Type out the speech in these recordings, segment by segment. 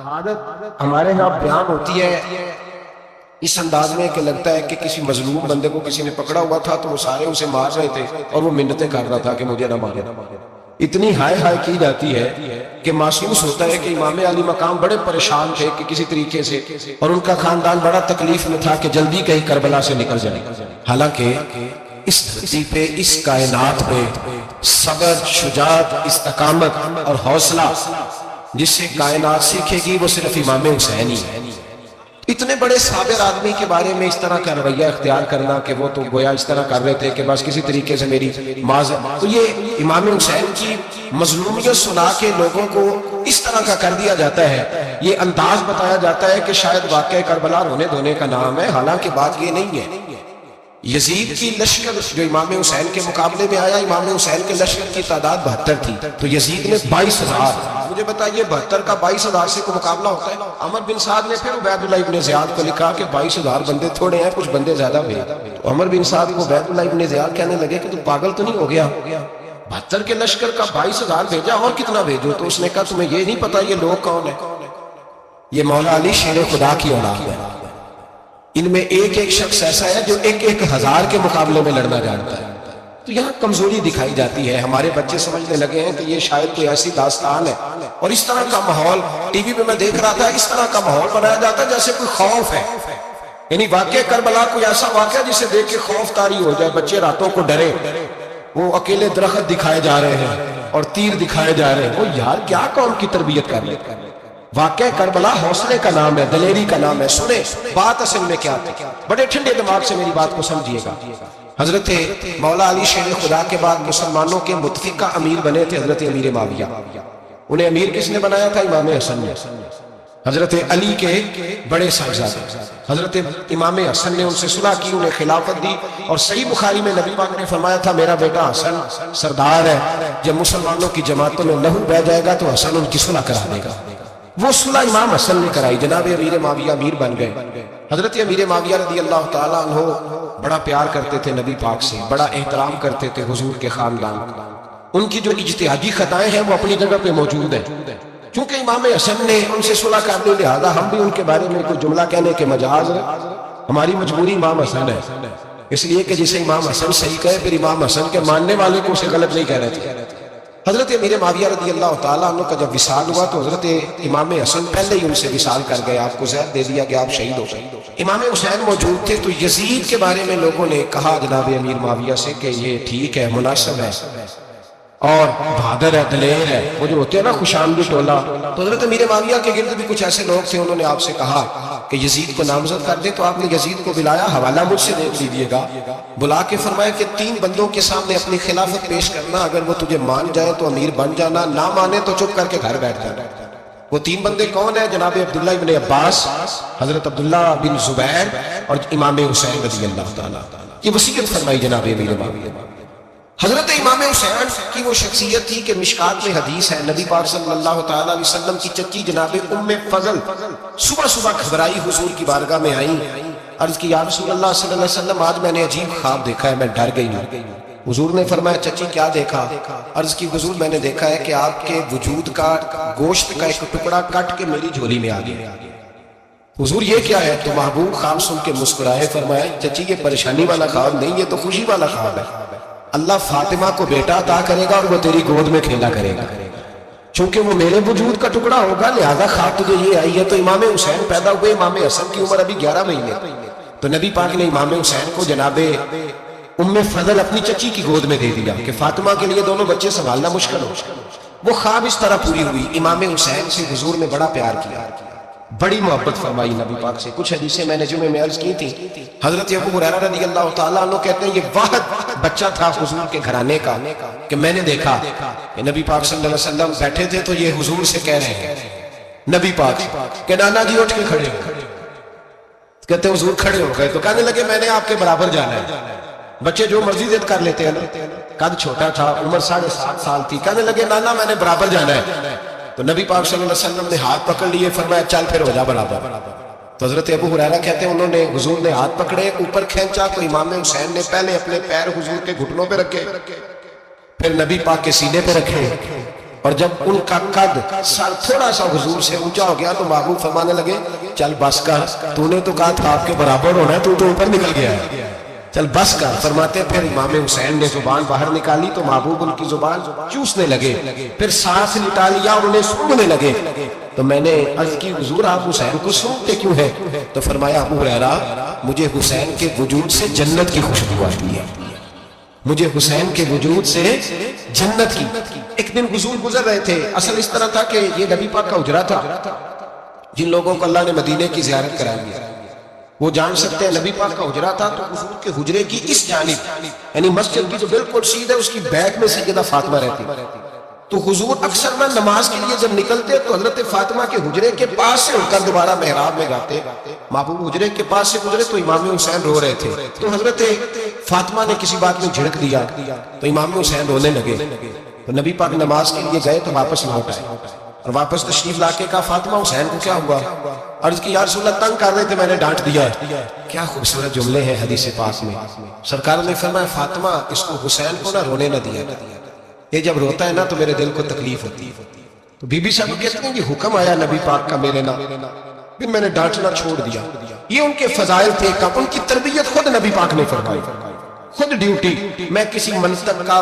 شہادت ہمارے یہاں بیان ہوتی ہے اس انداز میں کہ لگتا ہے کہ کسی مظلوم بندے کو کسی نے پکڑا ہوا تھا تو وہ سارے اسے مار رہے تھے اور وہ منتیں کر رہا تھا کہ مجھے نہ مارے. اتنی ہائے ہائے کی جاتی ہے کہ محسوس ہوتا ہے کہ امام علی مقام بڑے پریشان تھے کہ کسی طریقے سے، اور ان کا خاندان بڑا تکلیف میں تھا کہ جلدی کہیں کربلا سے نکل جائے. حالانکہ اس دھرتی پہ، اس کائنات پہ صبر، شجاعت، استقامت اور حوصلہ جس سے کائنات سیکھے گی وہ صرف امام حسین ہی ہے. اتنے بڑے صابر آدمی کے بارے میں اس طرح کا رویہ اختیار کرنا کہ وہ تو گویا اس طرح کر رہے تھے کہ بس کسی طریقے سے میری معاذ، تو یہ امام حسین کی مظلومیت سنا کے لوگوں کو اس طرح کا کر دیا جاتا ہے. یہ انداز بتایا جاتا ہے کہ شاید واقعہ کربلا رونے دھونے کا نام ہے، حالانکہ بات یہ نہیں ہے. یزید کی لشکر جو امام حسین کے مقابلے میں آیا، امام حسین کے لشکر کی تعداد 72 تھی تو یزید نے 22,000. مجھے بتائیے 72 کا 22,000 سے کوئی مقابلہ ہوتا ہے؟ عمر بن سعد نے پھر عبید اللہ ابن زیاد کو لکھا کہ 22,000 بندے تھوڑے ہیں، کچھ بندے زیادہ بھیج. تو عمر بن سعد کو عبید اللہ ابن زیاد کہنے لگے کہ تو پاگل تو نہیں ہو گیا، 72 کے لشکر کا 22,000 بھیجا اور کتنا بھیجو؟ تو اس نے کہا تمہیں یہ نہیں پتا یہ لوگ کون ہیں؟ یہ مولا علی شیر خدا کی اولاد ہے. ان میں ایک ایک شخص ایسا ہے جو 1,000 کے مقابلے میں لڑنا جانتا ہے. تو یہاں کمزوری دکھائی جاتی ہے. ہمارے بچے سمجھنے لگے ہیں کہ یہ شاید کوئی ایسی داستان ہے، اور اس طرح کا ماحول ٹی وی پہ میں دیکھ رہا تھا، اس طرح کا ماحول بنایا جاتا ہے جیسے کوئی خوف ہے. یعنی واقعہ کربلا کوئی ایسا واقعہ جسے دیکھ کے خوف طاری ہو جائے، بچے راتوں کو ڈرے. وہ اکیلے درخت دکھائے جا رہے ہیں اور تیر دکھائے جا رہے ہیں. وہ یار کیا قوم کی تربیت کر رہے ہیں؟ واقعہ کربلا حوصلے کا نام ہے، دلیری کا نام ہے. سنیں بات اصل میں کیا تھی، بڑے ٹھنڈے دماغ سے میری بات کو سمجھیے گا. حضرت مولا علی شیر خدا کے بعد مسلمانوں کے متفقہ امیر بنے تھے حضرت امیر معاویہ. انہیں امیر کس نے بنایا تھا؟ امام حسن نے. حضرت علی کے بڑے صاحبزادے حضرت امام حسن نے ان سے صلح کی، انہیں خلافت دی. اور صحیح بخاری میں نبی پاک نے فرمایا تھا میرا بیٹا حسن سردار ہے، جب مسلمانوں کی جماعتوں میں لہو بہہ جائے گا تو حسن ان کی صلح کرا دے گا. وہ صلح امام حسن نے کرائی. جناب امیر معاویہ امیر بن گئے. حضرت امیر معاویہ رضی اللہ تعالیٰ عنہ بڑا پیار کرتے تھے نبی پاک سے، بڑا احترام کرتے تھے حضور کے خاندان کا. ان کی جو اجتہادی خطائیں ہیں وہ اپنی جگہ پہ موجود ہیں. چونکہ امام حسن نے ان سے صلح کر لی، لہذا ہم بھی ان کے بارے میں کوئی جملہ کہنے کے مجاز ہے. ہماری مجبوری امام حسن ہے، اس لیے کہ جسے امام حسن صحیح کہے پھر امام حسن کے ماننے والے کو اسے غلط نہیں کہہ رہے تھے. حضرت امیر معاویہ رضی اللہ تعالیٰ عنہ کا جب وصال ہوا تو حضرت امام حسن پہلے ہی ان سے وصال کر گئے، آپ کو زہر دے دیا کہ آپ شہید ہو گئے. امام حسین موجود تھے. تو یزید کے بارے میں لوگوں نے کہا جناب امیر معاویہ سے کہ یہ ٹھیک ہے، مناسب ہے اور بہادر ہے، دلیر ہے، وہ جو ہوتے ہیں نا خوشامدی ٹولہ. تو حضرت امیر معاویہ کے گرد بھی کچھ ایسے لوگ تھے، انہوں نے آپ سے کہا کہ یزید کو نامزد کر دے. تو آپ نے یزید کو بلایا، حوالہ مجھ سے دیکھ لیجئے گا. بلا کے فرمایا کہ 3 بندوں کے سامنے اپنی خلافت پیش کرنا، اگر وہ تجھے مان جائے تو امیر بن جانا، نہ مانے تو چپ کر کے گھر بیٹھ جانا. وہ 3 بندے کون ہیں؟ جناب عبداللہ ابن عباس، حضرت عبداللہ بن زبیر اور امام حسین رضی اللہ تعالیٰ. یہ وصیت فرمائی جناب امیر معاویہ. حضرت امام حسین کی وہ شخصیت تھی کہ مشکات میں حدیث ہے، نبی پاک صلی اللہ تعالیٰ علیہ وسلم کی چچی جناب ام فضل صبح صبح گھبرائی حضور کی بارگاہ میں آئیں. عرض کی یا رسول اللہ صلی اللہ علیہ وسلم آج میں نے عجیب خواب دیکھا ہے، میں ڈر گئی ہوں. حضور نے فرمایا چچی کیا دیکھا؟ عرض کی حضور میں نے دیکھا ہے کہ آپ کے وجود کا گوشت کا ایک ٹکڑا کٹ کے میری جھولی میں آ گیا. حضور یہ کیا ہے؟ تو محبوب خواب سن کے مسکرائے، فرمایا چچی یہ پریشانی والا خواب نہیں، یہ تو خوشی والا خواب ہے. اللہ فاطمہ کو بیٹا عطا کرے گا اور وہ تیری گود میں کھیلا کرے گا. چونکہ وہ میرے وجود کا ٹکڑا ہوگا لہذا خواب تجھے یہ آئی ہے. تو امام حسین پیدا ہوئے، امام حسن کی عمر ابھی 11 مہینے. تو نبی پاک نے امام حسین کو جناب ام فضل اپنی چچی کی گود میں دے دیا کہ فاطمہ کے لیے دونوں بچے سنبھالنا مشکل ہو. وہ خواب اس طرح پوری ہوئی. امام حسین سے حضور نے بڑا پیار کیا، بڑی محبت فرمائی نبی پاک سے. کچھ حدیثیں میں نے جمعے میں عرض کی تھی. حضرت ابو ہریرہ رضی اللہ تعالیٰ عنہ کہتے ہیں یہ واحد بچہ تھا حضور کے گھرانے کا کہ میں نے دیکھا کہ نبی پاک صلی اللہ علیہ وسلم بیٹھے تھے تو یہ حضور سے کہہ رہے ہیں نبی پاک کہ نانا جی اٹھ کے کھڑے ہو. کہتے ہیں حضور کھڑے ہو گئے تو کہنے لگے میں نے آپ کے برابر جانا ہے. بچے جو مرضی ضد کر لیتے ہیں نا. قد چھوٹا تھا، عمر 7.5 سال تھی. کہنے لگے نانا میں نے برابر جانا ہے. تو نبی پاک صلی اللہ علیہ وسلم نے ہاتھ پکڑ لیے، فرمایا چل پھر ہو جا برابر. تو حضرت ابو ہریرہ کہتے ہیں انہوں نے حضور نے ہاتھ پکڑے، اوپر کھینچا تو امام حسین نے پہلے اپنے پیر حضور کے گھٹنوں پہ رکھے، پھر نبی پاک کے سینے پہ رکھے، اور جب ان کا قد سر تھوڑا سا حضور سے اونچا ہو گیا تو محبوب فرمانے لگے چل بس کر، تو نے تو کہا تھا آپ کے برابر ہونا ہے، تو اوپر نکل گیا ہے، چل بس کر۔ فرماتے پھر امام حسین نے زبان باہر نکالی تو محبوب ان کی زبان چوسنے لگے، پھر سانس لٹا لیا اور انہیں سونگنے لگے۔ تو میں نے عرض کی حضور آپ حسین کو سونگتے کیوں ہیں؟ تو فرمایا ابو ہریرہ مجھے حسین کے وجود سے جنت کی خوشبو آتی ہے، مجھے حسین کے وجود سے جنت کی۔ ایک دن حضور گزر رہے تھے، اصل اس طرح تھا کہ یہ نبی پاک کا حجرہ تھا، جن لوگوں کو اللہ نے مدینے کی زیارت کرائی ہے وہ جان سکتے ہیں نبی پاک کا حجرہ تھا۔ تو حضور کے حجرے کی اس جانب یعنی مسجد کی جو بالکل سیدھ ہے اس کی بیک میں سیدہ فاطمہ رہتی، تو حضور اکثر میں نماز کے لیے جب نکلتے تو حضرت فاطمہ کے حجرے کے پاس سے اٹھ کر دوبارہ محراب میں جاتے، محبوب حجرے کے پاس سے گزرے تو امام حسین رو رہے تھے، تو حضرت فاطمہ نے کسی بات میں جھڑک دیا تو امام حسین رونے لگے، تو نبی پاک نماز کے لیے گئے تو واپس لوٹ آئے اور واپس تشریف لا کے کہا فاطمہ حسین کو کیا ہوا؟ عرض کی یا رسول اللہ تنگ کر رہے تھے میں نے ڈانٹ دیا ہے۔ کیا خوبصورت جملے ہیں حدیث پاک میں، سرکار نے فرمایا فاطمہ اس کو حسین کو نہ رونے نہ دیا، یہ جب روتا ہے نا تو میرے دل کو تکلیف ہوتی ہے۔ تو بی بی صاحب کہتے ہیں کہ حکم آیا نبی پاک کا میرے نام، پھر میں نے ڈانٹنا چھوڑ دیا۔ یہ ان کے فضائل تھے، ان کی تربیت خود نبی پاک نے فرمائی، خود ڈیوٹی۔ میں کسی منطق کا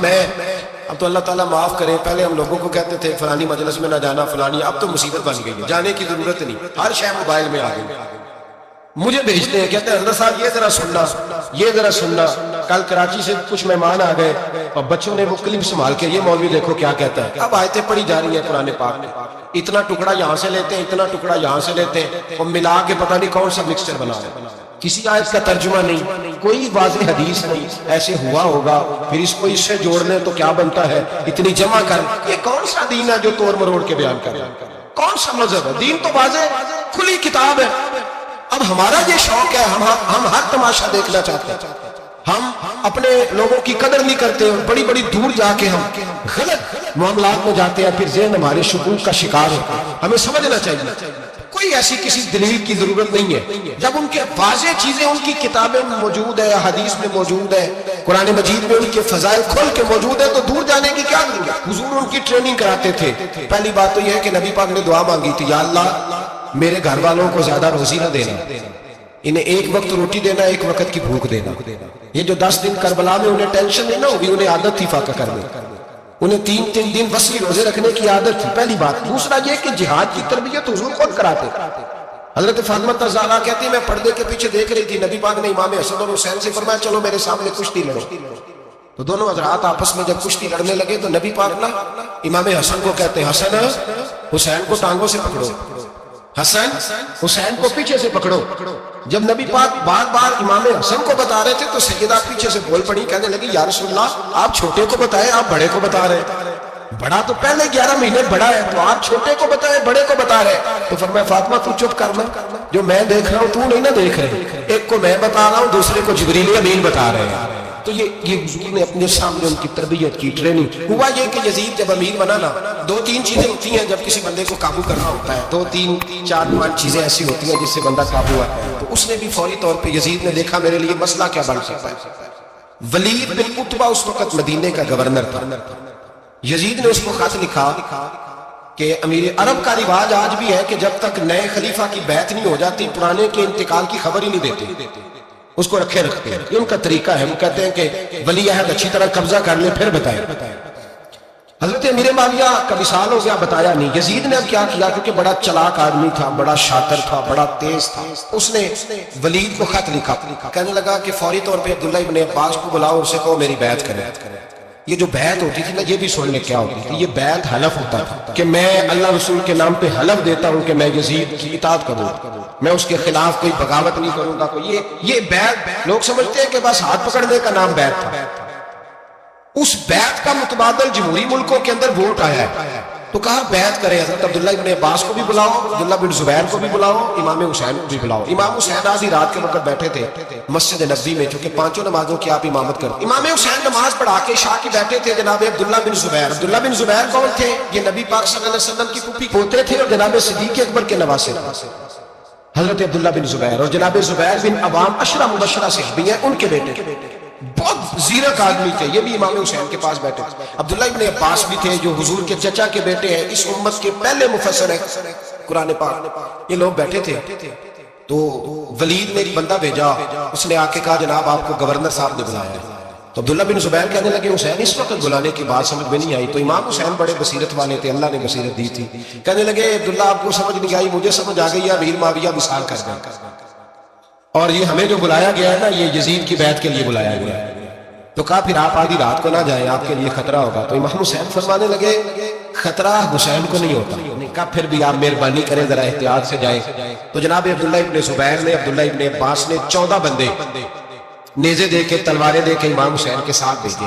میں اب تو اللہ تعالیٰ معاف کرے، پہلے ہم لوگوں کو کہتے تھے فلانی مجلس میں نہ جانا فلانی، اب تو مصیبت بن گئی ہے، جانے کی ضرورت نہیں، ہر شے موبائل میں آ گئی۔ مجھے بھیجتے ہیں کہتے ہیں حضرت صاحب یہ ذرا سننا، یہ ذرا سننا۔ کل کراچی سے کچھ مہمان آ گئے اور بچوں نے وہ کلپ سنبھال کے یہ مولوی دیکھو کیا کہتا ہے، اب آیتیں پڑھی جا رہی ہیں قرآن پاک میں، اتنا ٹکڑا یہاں سے لیتے ہیں اتنا ٹکڑا یہاں سے لیتے ہیں اور ملا کے پتہ نہیں کون سا مکسچر بنا رہے ہیں، کسی آیت کا ترجمہ نہیں، کوئی واضح حدیث نہیں، ایسے ہوا ہوگا پھر اس کو اس سے جوڑنے تو کیا بنتا ہے، اتنی جمع کر۔ یہ کون سا دین ہے جو توڑ مروڑ کے بیان کر رہا ہے؟ کون سا مذہب ہے؟ دین تو واضح کھلی کتاب ہے۔ اب ہمارا یہ شوق ہے، ہم ہر تماشا دیکھنا چاہتے ہیں، ہم اپنے لوگوں کی قدر نہیں کرتے اور بڑی بڑی دور جا کے ہم غلط معاملات میں جاتے ہیں، پھر ذہن ہمارے شکوک کا شکار ہوتا ہے۔ ہمیں سمجھنا چاہیے کوئی ایسی کسی دلیل کی ضرورت نہیں ہے، جب ان کے واضح چیزیں ان کی کتابیں موجود ہے، حدیث میں موجود ہے، قرآن مجید میں ان کے فضائل کھول کے موجود ہے، تو دور جانے کی کیا ضرورت؟ حضور ان کی ٹریننگ کراتے تھے۔ پہلی بات تو یہ ہے کہ نبی پاک نے دعا مانگی تھی، یا اللہ میرے گھر والوں کو زیادہ روزی نہ دینا، انہیں ایک وقت روٹی دینا، ایک وقت کی بھوک دینا۔ یہ جو 10 دن کربلا میں انہیں ٹینشن نہیں نہ ہوگی، انہیں عادت تھی فاقہ کرنے، انہیں 3 دن وسیع روزے رکھنے کی عادت تھی، پہلی بات۔ دوسرا یہ کہ جہاد کی تربیت حضور خود کراتے۔ حضرت فاطمہ زہرا کہتی ہے میں پردے کے پیچھے دیکھ رہی تھی، نبی پاک نے امام حسن اور حسین سے فرمایا چلو میرے سامنے کشتی لڑو، تو دونوں حضرات آپس میں جب کشتی لڑنے لگے تو نبی پاک نا امام حسن کو کہتے ہیں حسن حسین کو ٹانگوں سے پکڑو، حسن حسین کو پیچھے سے پکڑو۔ جب نبی پاک بار بار امام حسن کو بتا رہے تھے تو سیدہ پیچھے سے بول پڑی، کہنے لگی یا رسول اللہ آپ چھوٹے کو بتائیں، آپ بڑے کو بتا رہے ہیں، بڑا تو پہلے 11 مہینے بڑا ہے، تو آپ چھوٹے کو بتائیں بڑے کو بتا رہے۔ تو فرمایا فاطمہ تو چپ کرنا، جو میں دیکھ رہا ہوں تو نہیں نہ دیکھ رہے، ایک کو میں بتا رہا ہوں دوسرے کو جبریل امین بتا رہے ہیں۔ تو یہ حضور نے اپنے سامنے ان کی تربیت کی، ٹریننگ۔ ہوا یہ کہ یزید جب امیر بنا نا، 2-3 چیزیں ہوتی ہیں جب کسی بندے کو قابو کرنا ہوتا ہے، 2-3 4-5 چیزیں ایسی ہوتی ہیں جس سے بندہ قابو آتا ہے۔ تو اس نے بھی فوری طور پہ یزید نے دیکھا میرے لیے مسئلہ کیا بن سکتا ہے۔ ولید بن عتبہ اس وقت مدینے کا گورنر تھا، یزید نے اس کو خط لکھا کہ امیر عرب کا رواج آج بھی ہے کہ جب تک نئے خلیفہ کی بیعت نہیں ہو جاتی پرانے کے انتقال کی خبر ہی نہیں دیتے، اس کو رکھے رکھتے ہیں، یہ ان کا طریقہ ہے۔ وہ کہتے ہیں کہ ولی عہد اچھی طرح قبضہ کر لے پھر بتائے۔ حضرت امیر معاویہ کا وصال ہو گیا، بتایا نہیں۔ یزید نے اب کیا کیا، کیونکہ بڑا چلاک آدمی تھا، بڑا شاطر تھا، بڑا تیز تھا، اس نے ولید کو خط لکھا، کہنے لگا کہ فوری طور پہ عبداللہ ابن عباس کو بلاؤ، اسے کہو میری بیعت کرے۔ یہ جو بیعت ہوتی تھی نا، یہ بھی سننے کیا ہوتی تھی، یہ بیعت حلف ہوتا تھا کہ میں اللہ رسول کے نام پہ حلف دیتا ہوں کہ میں یزید کی اطاعت کروں گا، میں اس کے خلاف کوئی بغاوت نہیں کروں گا۔ کوئی یہ بیعت لوگ سمجھتے ہیں کہ بس ہاتھ پکڑنے کا نام بیعت تھا، اس بیعت کا متبادل جمہوری ملکوں کے اندر ووٹ آیا ہے، تو کہا بیعت کرے۔ حضرت عبداللہ ابن عباس کو بھی بلاؤ، عبداللہ بن زبیر کو بھی بلاؤ، امام حسین کو بھی بلاؤ۔ امام حسین آدھی رات کے وقت بیٹھے تھے مسجد نبوی میں، چونکہ 5 نمازوں کی آپ امامت کرتے۔ امام حسین نماز پڑھا کے شاہ کی بیٹھے تھے جناب عبداللہ بن زبیر۔ عبداللہ بن زبیر کون تھے؟ یہ نبی پاک صلی اللہ علیہ وسلم کی پھوپھی پوتے تھے اور جناب صدیق اکبر کے نواسے تھے، حضرت عبداللہ بن زبیر، اور جناب زبیر بن عوام 10 مبشرہ صحابی ہیں، ان کے بیٹے۔ بہت زیرک آدمی تھے، یہ بھی امام حسین کے پاس بیٹھے تھے۔ عبداللہ ابن عباس بھی تھے جو حضور کے چچا کے بیٹے ہیں، اس امت کے پہلے مفسر ہیں قرآن پاک، یہ لوگ بیٹھے تھے۔ تو ولید نے ایک بندہ بھیجا، اس نے آ کے کہا جناب آپ کو گورنر صاحب نے بلایا ہے۔ تو عبداللہ بن زبیر کہنے لگے حسین اس وقت بلانے کی بات سمجھ میں نہیں آئی۔ تو امام حسین بڑے بصیرت والے تھے، اللہ نے بصیرت دی تھی، کہنے لگے عبداللہ آپ کو سمجھ نہیں آئی، مجھے سمجھ آ گئی ہے، امیر معاویہ وصال کر گئے، اور یہ ہمیں جو بلایا گیا ہے نا یہ یزید کی بیعت کے لیے بلایا گیا ہے۔ تو کہا پھر آپ آدھی رات کو نہ جائیں، آپ کے لیے خطرہ ہوگا۔ تو امام حسین فرمانے لگے خطرہ حسین کو نہیں ہوتا۔ کہا پھر بھی آپ مہربانی کریں ذرا احتیاط سے جائیں۔ تو جناب عبداللہ ابن زبیر نے، عبداللہ ابن عباس نے 14 بندے نیزے دے کے تلواریں دے کے امام حسین کے ساتھ بھیجے،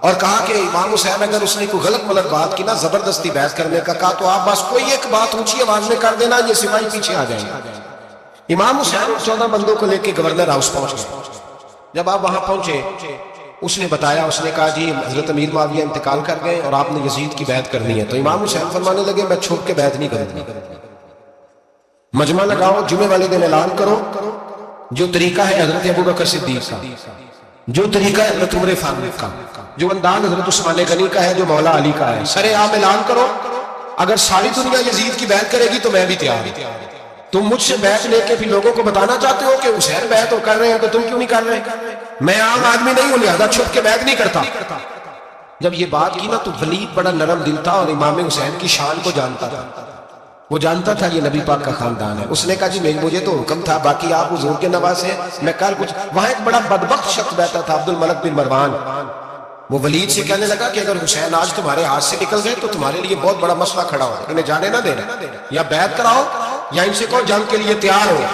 اور کہا کہ امام حسین اگر اس نے کوئی غلط ملت بات کی نا، زبردستی بحث کرنے کا کہا، تو آپ بس کوئی ایک بات اونچی آواز میں کر دینا، یہ سپاہی پیچھے آ جائیں گے۔ امام حسین 14 بندوں کو لے کے گورنر ہاؤس پہنچ گئے۔ جب آپ وہاں پہنچے اس نے بتایا، اس نے کہا جی حضرت امیر معاویہ انتقال کر گئے اور آپ نے یزید کی بیعت کرنی ہے۔ تو امام حسین فرمانے لگے میں چھپ کے بیعت نہیں کروں گا، مجمع لگاؤ، جمعے والے دن اعلان کرو، جو طریقہ ہے حضرت ابوبکر صدیق کا، جو طریقہ ہے حضرت عمر فاروق کا، جو انداز حضرت عثمان غنی کا ہے، جو مولا علی کا ہے، سر عام اعلان کرو، اگر ساری دنیا یزید کی بیعت کرے گی تو میں بھی تیار ہوں۔ تم مجھ سے بیعت لے کے بھی لوگوں کو بتانا چاہتے ہو کہ حسین بیعت کر رہے ہیں تو تم کیوں نہیں کر رہے؟ میں عام آدمی نہیں ہوں، لہذا چھپ کے بیعت نہیں کرتا۔ جب یہ بات کی نا تو ولید بڑا نرم دل تھا اور امام حسین کی شان کو جانتا تھا، وہ جانتا تھا یہ نبی پاک کا خاندان ہے۔ اس نے کہا جی مجھے تو حکم تھا، باقی آپ حضور کے نواز ہیں، میں کل کچھ۔ وہاں ایک بڑا بدبخت شخص بیٹھا تھا عبد الملک بن مروان، وہ ولید سے کہنے لگا کہ اگر حسین آج تمہارے ہاتھ سے نکل گئے تو تمہارے لیے بہت بڑا مسئلہ کھڑا ہو، انہیں جانے نہ دینا، یا بیعت کراؤ یا ان سے کہو جنگ کے لیے تیار ہو۔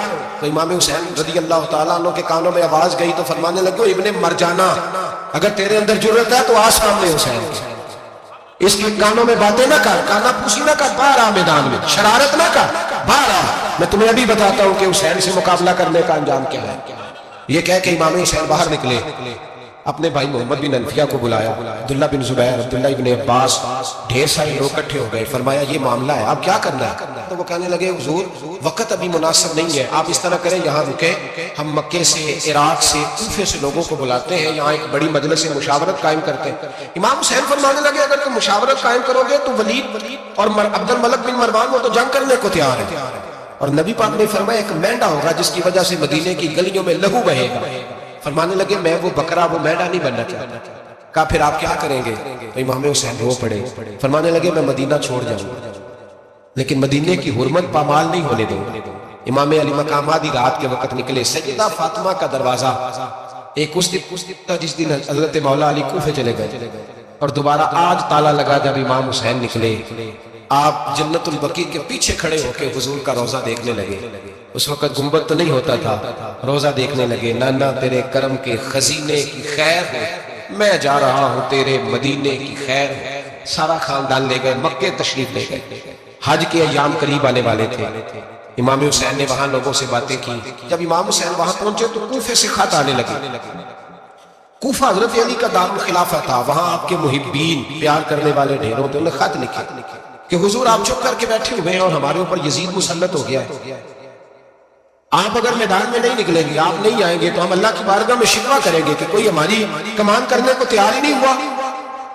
تو امام حسین رضی اللہ تعالیٰ عنہ کے کانوں میں آواز گئی تو فرمانے لگے ابن مرجانہ، اگر تیرے اندر جرأت ہے تو آ سامنے حسین کے، اس کے کانوں میں باتیں نہ کر، کانا پوسی نہ کر، باہر آ میدان میں، شرارت نہ کر، باہر آ، میں تمہیں ابھی بتاتا ہوں کہ حسین سے مقابلہ کرنے کا انجام کیا ہے۔ یہ کہہ کے امام حسین باہر نکلے، اپنے بھائی محمد بن انفیہ کو بلایا، عبداللہ بن زبیر، عبداللہ ابن عباس، ڈھیر سارے لوگ اکٹھے ہو گئے۔ فرمایا یہ معاملہ ہے، اب کیا کرنا ہے؟ تو وہ کہنے لگے حضور وقت ابھی مناسب نہیں ہے، آپ اس طرح کریں یہاں رکے، ہم مکے سے، عراق سے، کوفے سے لوگوں کو بلاتے ہیں، یہاں ایک بڑی مجلس مشاورت قائم کرتے ہیں۔ امام حسین فرمانے لگے اگر تم مشاورت قائم کرو گے تو ولید اور عبد الملک بن مروان وہ تو جنگ کرنے کو تیار ہے، اور نبی پاک نے فرمایا ایک مینڈا ہوگا جس کی وجہ سے مدینے کی گلیوں میں لہو بہے گا۔ فرمانے لگے میں وہ بکرا، وہ مینڈا نہیں بننا چاہتا۔ کہا پھر آپ کیا کریں گے؟ تو امام حسین رو پڑے، فرمانے لگے میں مدینہ چھوڑ جاؤں گا لیکن مدینے کی حرمت پامال نہیں ہونے دوں گا۔ امام علی مقام آدھی رات کے وقت نکلے، سیدہ فاطمہ کا دروازہ ایک اس دن تھا جس دن حضرت مولا علی کوفے چلے گئے، اور دوبارہ آج تالا لگا جب امام حسین نکلے۔ آپ جنت البقیع کے پیچھے کھڑے ہو کے حضور کا روضہ دیکھنے لگے، اس وقت گنبد تو نہیں ہوتا تھا، روضہ دیکھنے لگے۔ نانا تیرے کرم کے خزینے کی خیر ہے، میں جا رہا ہوں تیرے مدینے کی خیر ہے۔ سارا خاندان لے گئے، مکے تشریف لے گئے، حج کے ایام قریب آنے والے تھے۔ امام حسین نے وہاں لوگوں سے باتیں کی۔ جب امام حسین وہاں پہنچے تو کوفے سے خط آنے لگے۔ کوفہ حضرت علی کا دار الخلافہ تھا، وہاں آپ کے محبین، پیار کرنے والے ڈھیروں تھے، انہیں خط لکھے کہ حضور آپ چپ کر کے بیٹھے ہوئے ہیں اور ہمارے اوپر یزید مسلط ہو گیا ہے، آپ اگر میدان میں نہیں نکلیں گے، آپ نہیں آئیں گے تو ہم اللہ کی بارگاہ میں شکوہ کریں گے کہ کوئی ہماری کمان کرنے کو تیار ہی نہیں ہوا۔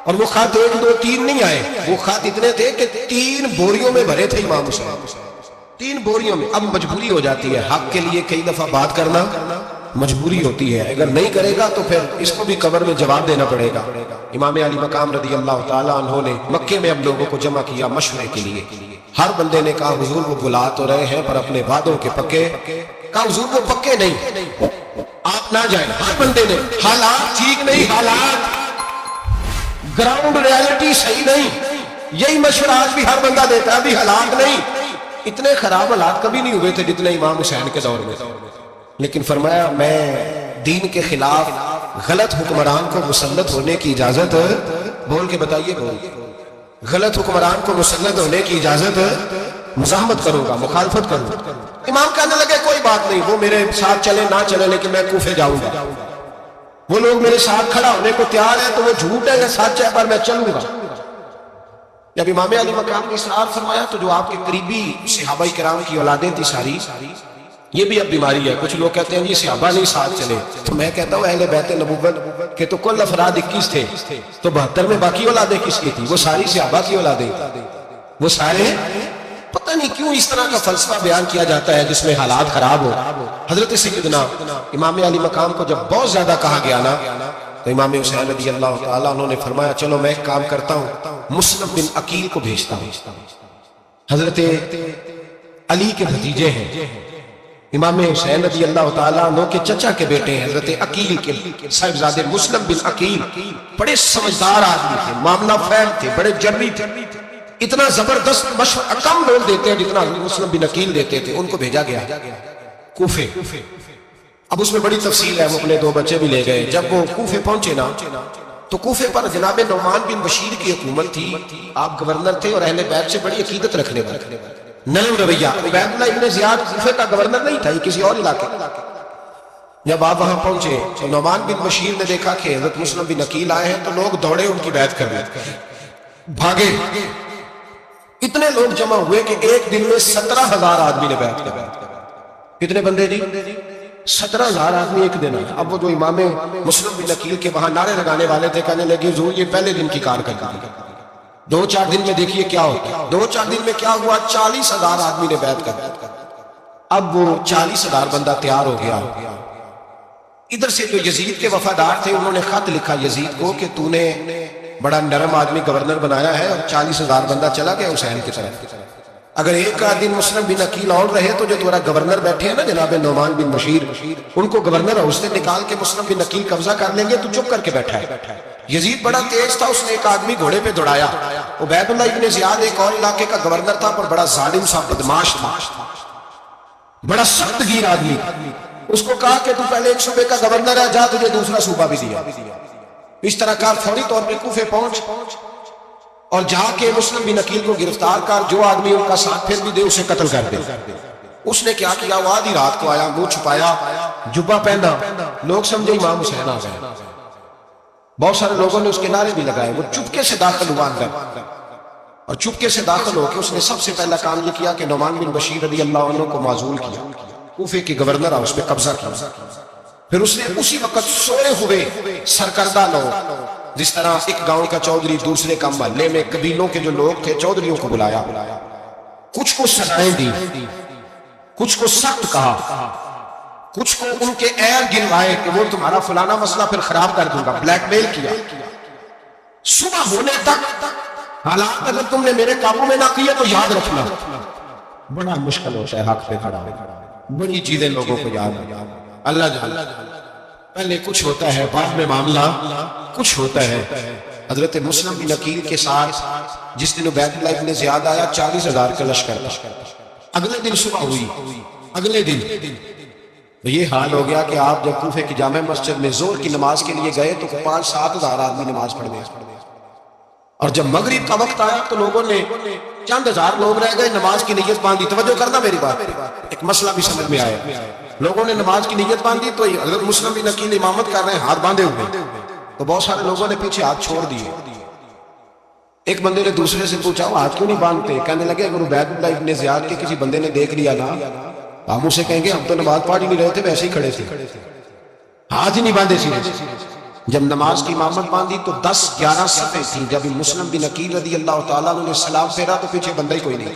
اور وہ خط 1 2 3 نہیں آئے، وہ خط اتنے تھے کہ 3 بوریوں میں بھرے تھے امام حسین، 3 بوریوں میں۔ اب مجبوری ہو جاتی ہے، حق کے لیے کئی دفعہ بات کرنا مجبوری ہوتی ہے، اگر نہیں کرے گا تو پھر اس کو بھی قبر میں جواب دینا پڑے گا۔ امام علی مقام رضی اللہ تعالیٰ عنہ نے مکے میں اب لوگوں کو جمع کیا مشورے کے لیے۔ ہر بندے نے کہا حضور وہ بلا تو رہے ہیں پر اپنے وعدوں کے پکے۔ کہا حضور وہ پکے نہیں، آپ نہ جائیں۔ ہر بندے نے حالات ٹھیک نہیں، حالات گراؤنڈ ریالٹی صحیح نہیں، یہی مشورہ آج بھی ہر بندہ دیتا ہے، ابھی حالات نہیں۔ اتنے خراب حالات کبھی نہیں ہوئے تھے جتنے امام حسین کے دور میں، لیکن فرمایا میں دین کے خلاف غلط حکمران کو مسلط ہونے کی اجازت، بول کے بتائیے، غلط حکمران کو مسلط ہونے کی اجازت، مزاحمت کروں گا، مخالفت کروں گا۔ امام کہنے لگے کوئی بات نہیں، وہ میرے ساتھ چلے نہ چلے لیکن میں کوفے جاؤں گا، وہ لوگ میرے ساتھ کھڑا ہونے کو تیار ہے تو وہ جھوٹ ہے یا سچ ہے پر میں چلوں گا۔ جب امام علی مقام نے اصرار فرمایا تو جو آپ کے قریبی صحابہ کرام کی اولادیں تھی ساری، یہ بھی اب بیماری ہے. کچھ لوگ کہتے ہیں جی صحابہ نہیں ساتھ چلے, تو میں کہتا ہوں اہل بیت نبوت کے تو کل افراد 21 تھے, تو 72 میں باقی اولادیں کس کی تھی؟ وہ ساری صحابہ کی اولادیں, وہ سارے. پتہ نہیں کیوں اس طرح کا فلسفہ بیان کیا جاتا ہے جس میں حالات خراب ہو. حضرت سیدنا امام علی مقام کو جب بہت زیادہ کہا گیا نا, تو امام حسین رضی اللہ تعالیٰ انہوں نے فرمایا چلو میں ایک کام کرتا ہوں, مسلم بن عقیل کو بھیجتا ہوں. حضرت علی کے بھتیجے ہیں, امام حسین رضی اللہ تعالیٰ عنہ کے چچا کے بیٹے ہیں, حضرت عقیل کے صاحبزادے مسلم بن عقیل. بڑے سمجھدار آدمی تھے, معاملہ فہم تھے, بڑے جرمی تھے. اتنا زبردست مشورہ کم لوگ دیتے ہیں جتنا مسلم بن عقیل دیتے تھے. ان کو بھیجا گیا کوفے. اب اس میں بڑی تفصیل ہے, وہ اپنے 2 بچے بھی لے گئے. جب وہ کوفے پہنچے نا, تو کوفے پر جناب نعمان بن بشیر کی حکومت تھی. آپ گورنر تھے اور اہل بیت سے بڑی عقیدت رکھنے والے, نرم رویہ. عبید اللہ ابن زیاد کوفے کا گورنر نہیں تھا, یہ کسی اور علاقے. جب آپ وہاں پہنچے تو نعمان بن بشیر نے دیکھا کہ حضرت مسلم بن عقیل آئے ہیں, تو لوگ دوڑے ان کی بیعت کرنے, بھاگے. اتنے لوگ جمع ہوئے کہ ایک دن میں 17,000 آدمی نے بیعت کر. کتنے بندے جی؟ 17,000 آدمی ایک دن آئے. اب وہ جو امام مسلم بن عقیل کے وہاں نعرے لگانے والے تھے, کہنے لگے حضور یہ پہلے دن کی کارکردگی, 2-4 دن میں دیکھیے کیا ہوتا ہے. 2-4 دن میں کیا ہوا, 40,000 آدمی نے بیعت کر. اب وہ 40,000 بندہ تیار ہو گیا. ادھر سے جو یزید کے وفادار تھے انہوں نے خط لکھا یزید کو کہ تو نے بڑا نرم آدمی گورنر بنایا ہے, اور 40,000 بندہ چلا گیا حسین کی طرف. اگر ایک دن مسلم بن عقیل اور رہے تو جو تمہارا گورنر بیٹھے ہیں نا جناب نعمان بن بشیر, ان کو گورنر ہاؤس سے نکال کے مسلم بن عقیل قبضہ کر لیں گے. تو چپ کر کے بیٹھا ہے. یزید بڑا تیز تھا, اس نے ایک آدمی گھوڑے پہ دوڑایا. عبید اللہ ابن زیاد ایک اور علاقے کا گورنر تھا, پر بڑا ظالم سا بدماش تھا, بڑا سخت گیر آدمی. اس کو کہا کہ تو پہلے ایک صوبے کا گورنر ہے, جا تجھے دوسرا صوبہ بھی دیا. اس طرح کا فوری طور پہ کوفے پہنچ اور جا کے مسلم بن عقیل کو گرفتار کر, جو آدمی ان کا ساتھ پھر بھی دے اسے قتل کر دے. اس نے کیا کیا, وہ آدھی رات کو آیا, منہ چھپایا, جبہ پہنا, لوگ سمجھے امام حسین آ گئے. بہت سارے لوگوں نے اس کے نعرے بھی لگائے. وہ چپکے سے داخل ہوا اندر, اور چپکے سے داخل ہو کے اس نے سب سے پہلا کام یہ کیا کہ نعمان بن بشیر رضی اللہ عنہ کو معزول کیا, کوفے کے گورنر اس پہ قبضہ کیا. پھر اس نے اسی وقت سوئے ہوئے سرکردہ لوگ, جس طرح ایک گاؤں کا چودھری دوسرے کا محلے میں قبیلوں کے جو لوگ تھے چودھریوں کو بلایا, کچھ کو سزائیں دی, کچھ کو سخت کہا, کچھ کو ان کے عیب گنوائے کہ وہ تمہارا فلانا مسئلہ پھر خراب کر دوں گا, بلیک میل کیا. صبح ہونے تک حالات اگر تم نے میرے قابو میں نہ کیے تو یاد رکھنا بڑا مشکل ہوتا ہے حق پہ کھڑا. بڑی چیزیں لوگوں کو یاد ہے. اللہ جل پہلے کچھ ہوتا ہے, بعد میں معاملہ کچھ ہوتا ہے. حضرت مسلم بن عقیل کے ساتھ جس دن عبید اللہ ابن زیاد آیا 40,000 کا لشکر تھا. اگلے دن صبح ہوئی, اگلے دن یہ حال ہو گیا کہ آپ جب کوفے کی جامع مسجد میں ظہر کی نماز کے لیے گئے تو 5-7 ہزار آدمی نماز پڑھ گئے. اور جب مغرب کا وقت آیا تو لوگوں نے چند ہزار لوگ رہ گئے, نماز کی نیت باندھی. توجہ کرنا میری بات, ایک مسئلہ بھی سمجھ میں آیا. لوگوں نے نماز کی نیت باندھی تو حضرت مسلم بن عقیل امامت کر رہے ہیں, ہاتھ باندھے ہوئے. تو بہت سارے لوگوں نے پیچھے ہاتھ چھوڑ دیے. ایک بندے نے دوسرے سے پوچھا وہ ہاتھ کیوں نہیں باندھتے؟ کہنے لگے اگر عبید اللہ ابن زیاد کے کسی بندے نے دیکھ لیا نا, ہم اسے کہیں گے ہم تو نماز پڑھ ہی نہیں رہے تھے, ویسے ہی کھڑے تھے, ہاتھ ہی نہیں باندھے سیدھے. جب نماز کی امامت باندھی تو 10-11 صفیں تھیں. جب مسلم بن عقیل رضی اللہ تعالیٰ نے سلام پھیرا تو پیچھے بندہ ہی کوئی نہیں.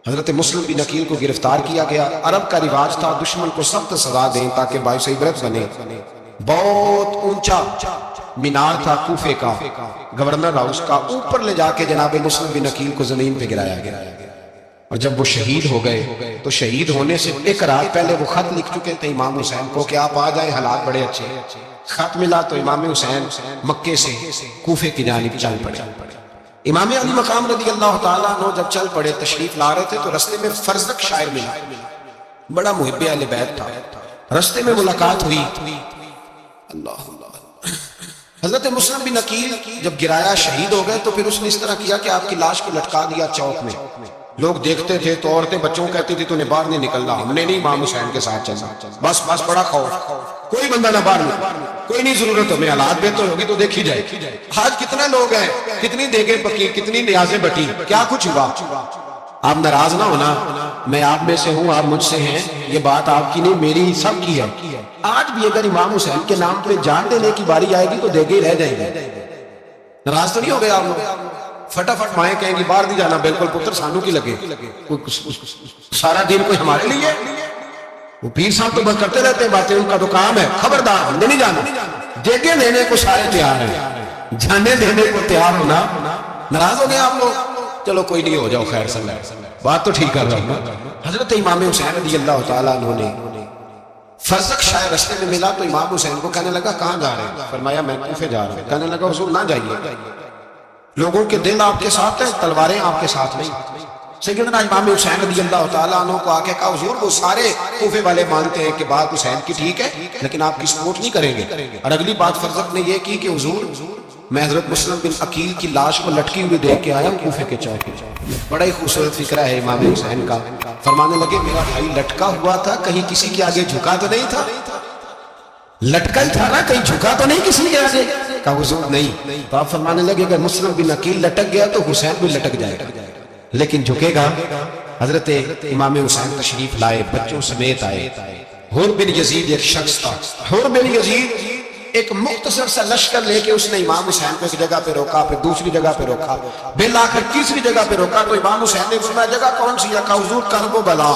حضرت مسلم بن عقیل کو گرفتار کیا گیا. عرب کا رواج تھا دشمن کو سخت سزا دیں تاکہ باعث عبرت بنے. بہت اونچا مینار تھا کوفے کا, گورنر ہاؤس کا, اوپر لے جا کے جناب مسلم بن عقیل کو زمین پہ گرایا گیا. اور جب وہ شہید ہو گئے تو شہید ہونے سے ایک رات پہلے وہ خط لکھ چکے تھے امام حسین کو کہ آپ آ جائیں, حالات بڑے اچھے. خط ملا تو امام حسین مکے سے کوفے کی جانب چل پڑے. امام علی مقام رضی اللہ تعالیٰ عنہ جب چل پڑے تشریف لا رہے تھے تو رستے میں فرزدق شاعر ملا, بڑا محب اہل بیت تھا. رستے میں ملاقات ہوئی. اللہ حضرت مسلم بن عقیل جب گرایا شہید ہو گئے تو پھر اس نے اس طرح کیا کہ آپ کی لاش کو لٹکا دیا چوک میں. لوگ دیکھتے تھے تو عورتیں بچوں کہتی تھی تو نے باہر نہیں نکلنا, ہم نے نہیں امام حسین کے ساتھ چلنا. بس بڑا خوف, کوئی بندہ نہ باہر نکل, کوئی نہیں ضرورت ہمیں, حالات بہتر ہوگی تو دیکھی جائے. آج کتنے لوگ ہیں, کتنی دیگیں پکی, کتنی نیازیں بٹی, کیا کچھ ہوا. آپ ناراض نہ ہونا، میں آپ میں سے ہوں، آپ مجھ سے ہیں، یہ بات آپ کی نہیں میری سب کی ہے۔ آج بھی اگر امام حسین کے نام پہ جان دینے کی باری آئے گی تو دے کے ہی رہ جائیں گے۔ ناراض تو نہیں ہو گئے آپ لوگ؟ فٹافٹ مائیں کہیں گی باہر نہیں جانا، بالکل پتر سانو کی لگے، سارا دن کوئی ہمارے لیے؟ وہ پیر صاحب تو بس کرتے رہتے ہیں باتیں، ان کا تو کام ہے، خبردار ہم نے نہیں جانا۔ دیکھے دینے کو سارے تیار ہیں، جانے دینے کو تیار ہونا۔ ناراض ہو گئے آپ لوگ؟ چلو کوئی نہیں، ہو جاؤ خیر، سن بات تو ٹھیک کر رہا ہوں۔ حضرت امام حسین رضی اللہ تعالیٰ عنہ نے فرزق شاہ رستے میں ملا تو امام حسین کو کہنے لگا کہاں جا رہے ہیں؟ فرمایا میں کوفے جا رہا ہوں۔ کہنے لگا حضور نہ جائیے، لوگوں کے دل آپ کے ساتھ ہیں، تلواریں آپ کے ساتھ نہیں۔ سیدنا امام حسین رضی اللہ تعالیٰ عنہ کو آ کے کہا حضور وہ سارے کوفے والے مانتے ہیں کہ بات حسین کی ٹھیک ہے لیکن آپ کی سپورٹ نہیں کریں گے۔ اور اگلی بات فرزق نے یہ کی کہ حضور میں حضرت مسلم بن عقیل کی لاش کو لٹکی ہوئی دیکھ کے آیا ہوں کوفے کے چوک پہ۔ بڑا ہی خوبصورت فکرہ ہے امام حسین کا۔ فرمانے لگے میرا بھائی لٹکا ہوا تھا، کہیں کسی کے آگے جھکا تو نہیں تھا؟ لٹکا ہی تھا نا، کہیں جھکا تو نہیں کسی کے آگے؟ کہا حضور نہیں۔ تو آپ فرمانے لگے اگر مسلم بن عقیل لٹک گیا تو حسین بھی لٹک جائے گا، لیکن جھکے گا۔ حضرت امام حسین تشریف لائے، بچوں سمیت آئے۔ حر بن یزید ایک شخص تھا، حر بن یزید ایک مختصر سا لشکر لے کے اس نے امام حسین کو ایک جگہ پہ روکا، پھر دوسری جگہ پہ روکا، بالآخر تیسری جگہ پہ روکا تو امام حسین نے فرمایا جگہ کون سی ہے؟ کہا حضور کرب و بلا۔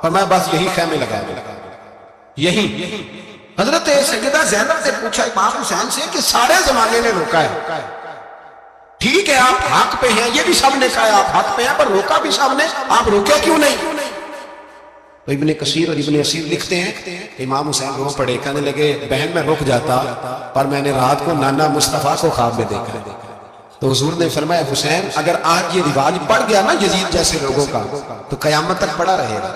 فرمایا بس یہی خیمے لگا یہی۔ حضرت سیدہ زینب نے پوچھا امام حسین سے کہ سارے زمانے نے روکا ہے، ٹھیک ہے آپ حق پہ ہیں، یہ بھی سب نے کہا آپ حق پہ ہیں، پر روکا بھی سب نے، آپ روکے کیوں نہیں؟ تو ابن کثیر اور ابن اسیر لکھتے ہیں کہ امام حسین رو پڑے، کہنے لگے بہن میں رک جاتا پر میں نے رات کو نانا مصطفیٰ کو خواب میں دیکھا۔ تو حضور نے فرمایا حسین اگر آج یہ رواج پڑ گیا نا یزید جیسے لوگوں کا تو قیامت تک پڑا رہے گا۔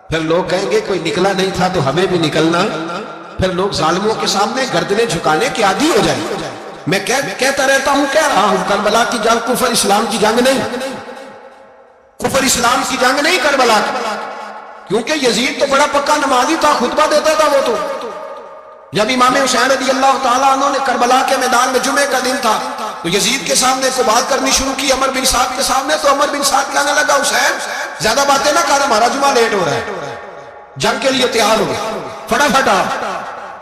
پھر لوگ کہیں گے کوئی نکلا نہیں تھا تو ہمیں بھی نکلنا، پھر لوگ ظالموں کے سامنے گردنیں جھکانے کے عادی ہو جائیں۔ میں کہتا رہتا ہوں، کہہ رہا ہوں، کربلا کی جنگ کفر اسلام کی جنگ نہیں، کفر اسلام کی جنگ نہیں کربلا کی، کیونکہ یزید تو بڑا پکا نمازی تھا، خطبہ دیتا تھا وہ تو۔ جب امام حسین رضی اللہ تعالیٰ عنہ نے کربلا کے میدان میں جمعے کا دن تھا تو یزید کے سامنے کو بات کرنی شروع کی عمر بن سعد کے سامنے، تو عمر بن سعد کہنے لگا حسین زیادہ باتیں نہ کر، ہمارا جمعہ لیٹ ہو رہا ہے، جنگ کے لیے تیار ہو، فٹافٹ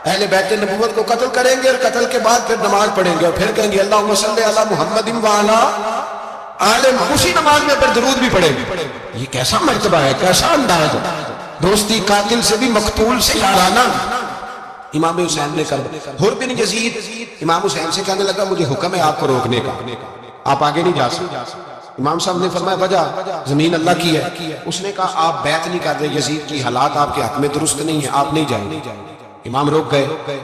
اہل بیت نبوت کو قتل کریں گے اور قتل کے بعد پھر نماز پڑھیں گے اور پھر کہیں گے اللہم صلی علی محمد وعلی آل، اسی نماز میں پھر درود بھی پڑھیں گے۔ یہ کیسا مرتبہ ہے، کیسا انداز ہے، دوستی قاتل سے بھی مقتول سے یارانہ۔ امام حسین نے کر حر بن یزید امام حسین سے کہنے لگا مجھے حکم ہے آپ کو روکنے کا، آپ آگے نہیں جا سکتے۔ امام صاحب نے فرمایا وجہ زمین اللہ کی ہے۔ اس نے کہا آپ بیعت نہیں کر رہے، یزید کی حالات آپ کے حق میں درست نہیں ہیں، آپ نہیں جائیں گے۔ امام روک گئے۔